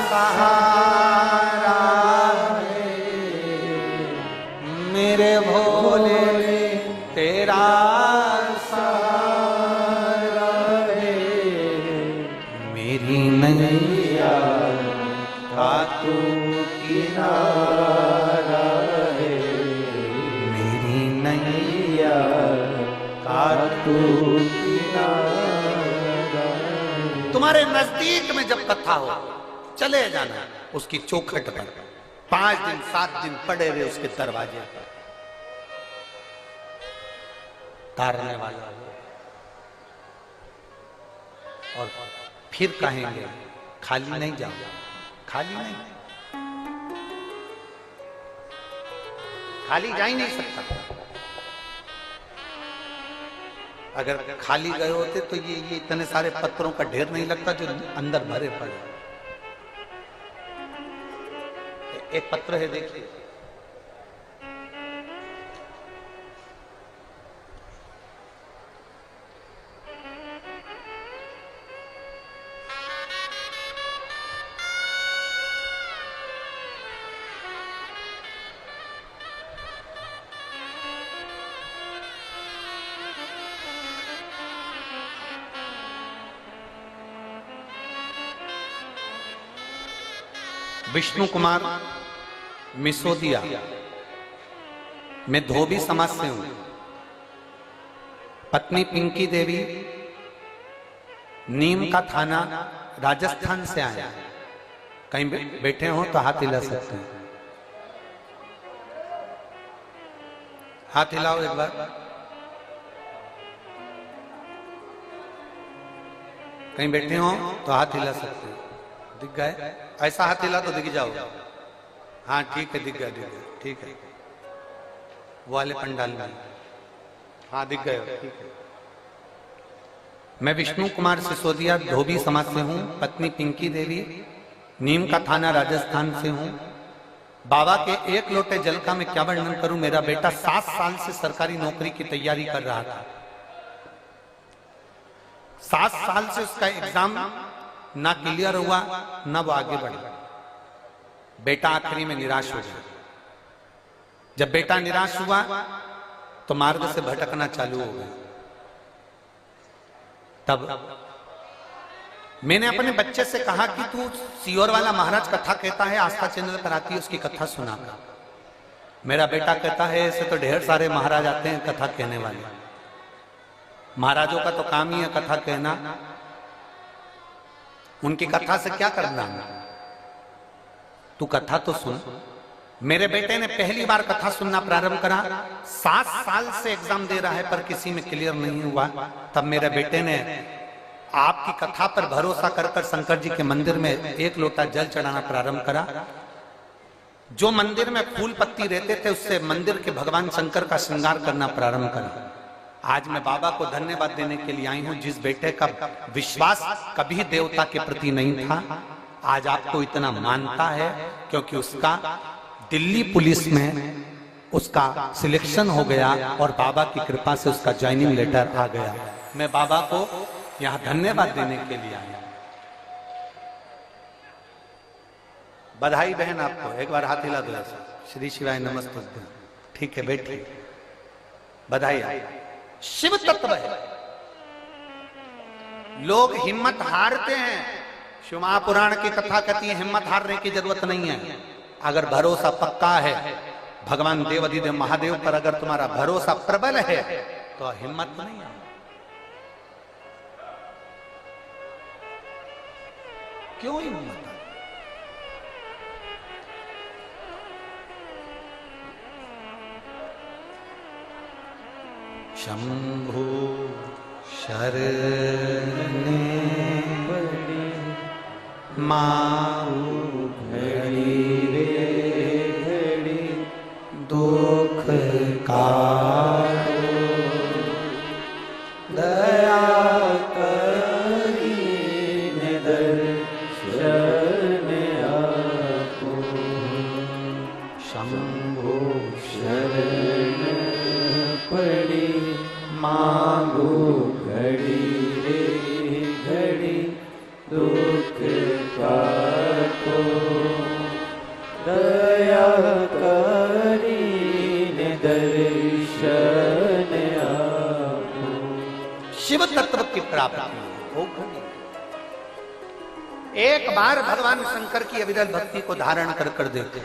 सहारा है, मेरे भोले तेरा सहारा है, मेरी नैया का तू किनारा है, मेरी नैया का तू किनारा। तुम्हारे नजदीक में जब कथा हो, चले जाना उसकी चौखट पर, 5 दिन 7 दिन पड़े रहे उसके दरवाजे पर, तारने वाला हो, और फिर कहेंगे खाली नहीं जाओ, खाली नहीं, खाली जा ही नहीं सकता। अगर खाली गए होते तो ये इतने सारे पत्थरों का ढेर नहीं लगता जो अंदर भरे पड़े। एक पत्र है, देखिए, विष्णु कुमार मिसोदिया, मैं धोबी समाज से हूं, पत्नी पिंकी देवी नीम का थाना राजस्थान से आया। कहीं बैठे हो तो हाथ हिला सकते हैं, हाथ हिलाओ एक बार। कहीं बैठे हो तो हाथ हिला सकते हैं, दिख गए? ऐसा हाथ हिला तो दिख जाओ। हाँ ठीक है, दिख गया, दिख गया, ठीक है। वो वाले पंडाल में, हाँ दिख गए, ठीक है। मैं विष्णु कुमार सिसोदिया धोबी समाज से हूँ, पत्नी पिंकी देवी नीम का थाना राजस्थान से हूँ। बाबा के 1 लोटे जल का मैं क्या वर्णन करूं। मेरा बेटा 7 साल से सरकारी नौकरी की तैयारी कर रहा था। 7 साल से उसका एग्जाम ना क्लियर हुआ, ना वो आगे बढ़ा। बेटा आखिरी में निराश हो गया। जब बेटा निराश हुआ तो मार्ग से भटकना चालू हो गया। तब मैंने अपने बच्चे से कहा कि तू सीहोर वाला महाराज कथा कहता है, आस्था चैनल पर आती है, उसकी कथा सुना। मेरा बेटा कहता है ऐसे तो ढेर सारे महाराज आते हैं कथा कहने वाले, महाराजों का तो काम ही है कथा कहना, उनकी कथा से क्या करना है, तू कथा तो सुन। मेरे बेटे ने पहली बार कथा सुनना प्रारंभ करा, 7 साल से एग्जाम दे रहा है पर किसी में क्लियर नहीं हुआ। तब मेरे बेटे ने आपकी कथा पर भरोसा कर कर शंकर जी के मंदिर में 1 लोटा जल चढ़ाना प्रारंभ करा। जो मंदिर में फूल पत्ती रहते थे उससे मंदिर के भगवान शंकर का श्रृंगार करना प्रारंभ करा। आज मैं बाबा को धन्यवाद देने के लिए आई हूं, जिस बेटे का विश्वास कभी देवता के प्रति नहीं था, आज आपको इतना मानता है, क्योंकि उसका दिल्ली पुलिस में उसका सिलेक्शन हो गया और बाबा की कृपा से उसका ज्वाइनिंग लेटर आ गया। मैं बाबा को यहां धन्यवाद देने के लिए आया। बधाई बहन आपको, एक बार हाथ हिला दो ऐसा, श्री शिवाय नमस्ते। ठीक है बैठिए, बधाई। शिव तत्व है, लोग हिम्मत हारते हैं। शिव महापुराण की कथा कहती है हिम्मत हारने की जरूरत नहीं है। अगर भरोसा पक्का है भगवान देवाधिदेव महादेव पर, अगर तुम्हारा भरोसा प्रबल है तो हिम्मत नहीं है। क्यों हिम्मत? शंभु शरणे माऊ घड़ी रे घड़ी दुख का दया करी दर्शन आपको। शंभु शरण पड़ी मांगो घड़ी रे घड़ी दुख काटो दया करी दर्शन आपको। शिव तत्व की प्राप्ति हो। एक बार भगवान शंकर की अविरल भक्ति को धारण कर कर देते।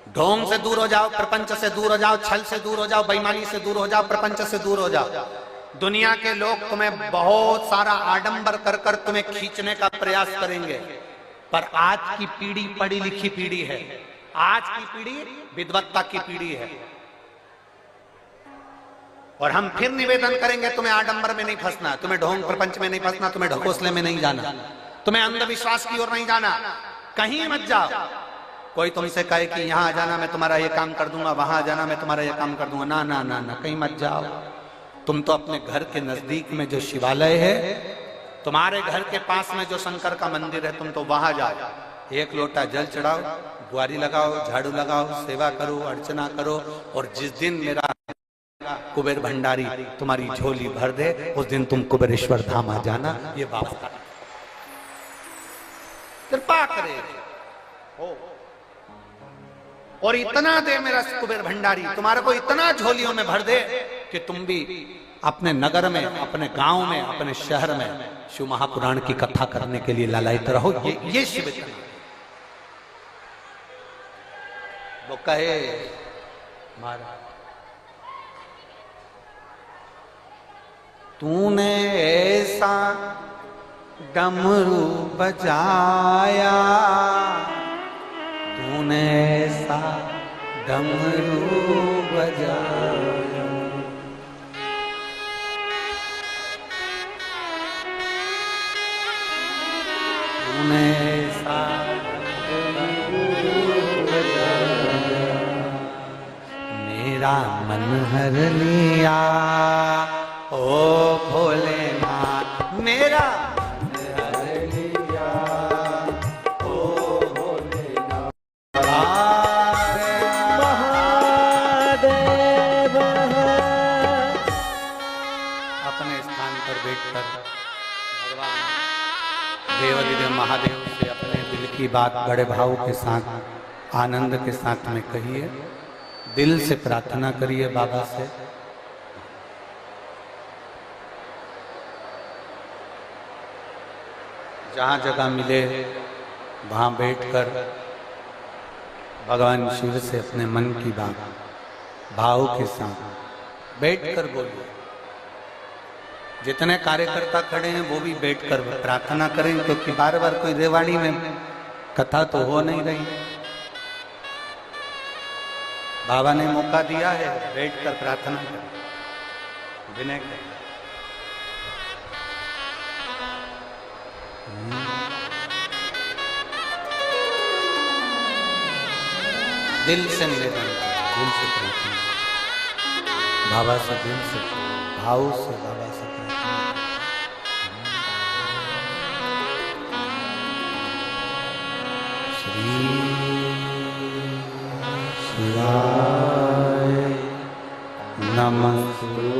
ढोंग से दूर हो जाओ, प्रपंच से दूर हो जाओ, छल से दूर हो जाओ, बेईमानी से दूर हो जाओ, प्रपंच से दूर हो जाओ। दुनिया के लोग तुम्हें बहुत सारा आडंबर कर कर तुम्हें खींचने का प्रयास करेंगे, पर आज की पीढ़ी पढ़ी लिखी पीढ़ी है। आज की पीढ़ी विद्वत्ता की पीढ़ी है। और हम फिर निवेदन करेंगे तुम्हें आडंबर में नहीं फंसना, तुम्हें ढोंग प्रपंच में नहीं फंसना, तुम्हें ढकोसले में नहीं जाना, तुम्हें अंधविश्वास की ओर नहीं जाना। कहीं मत जाओ। कोई तुमसे कहे कि यहां आ जाना मैं तुम्हारा ये काम कर दूंगा, वहां आ जाना मैं तुम्हारा ये काम कर दूंगा, ना ना ना ना, कहीं मत जाओ। तुम तो अपने घर के नजदीक में जो शिवालय है, तुम्हारे घर के पास में जो शंकर का मंदिर है, तुम तो वहां जाओ। 1 लोटा जल चढ़ाओ, बुआरी लगाओ, झाड़ू लगाओ, सेवा करो, अर्चना करो। और जिस दिन मेरा कुबेर भंडारी तुम्हारी झोली भर दे, उस दिन तुम कुबेरेश्वर धाम आ जाना। ये बाबा कृपा करे हो। और इतना दे मेरा कुबेर भंडारी, तुम्हारे को इतना झोलियों में भर दे कि तुम भी अपने नगर में, अपने गांव में, अपने शहर में शिव महापुराण की कथा करने के लिए लालायित रहो। ये शिव वो कहे महाराज तूने ऐसा डमरू बजाया, तूने ऐसा डमरू बजाया, तूने ऐसा डमरू बजाया, मेरा मन हर लिया ओ भोलेनाथ, मेरा महादेव से अपने दिल की बात बड़े भाव के साथ, आनंद के साथ में कहिए, दिल से प्रार्थना करिए बाबा से। जहां जगह मिले वहां बैठकर भगवान शिव से अपने मन की बात भाव के साथ बैठकर बोलिए। जितने कार्यकर्ता खड़े हैं वो भी बैठकर प्रार्थना करें, क्योंकि बार बार कोई रेवाड़ी में कथा तो हो नहीं रही। बाबा ने मौका दिया है, बैठ कर प्रार्थना कर, विनय कर। दिल से निवेदन कर, दिल से प्रार्थना, बाबा से दिल से, भाव से बाबा से प्रार्थना। शिवाय नमः शिवाय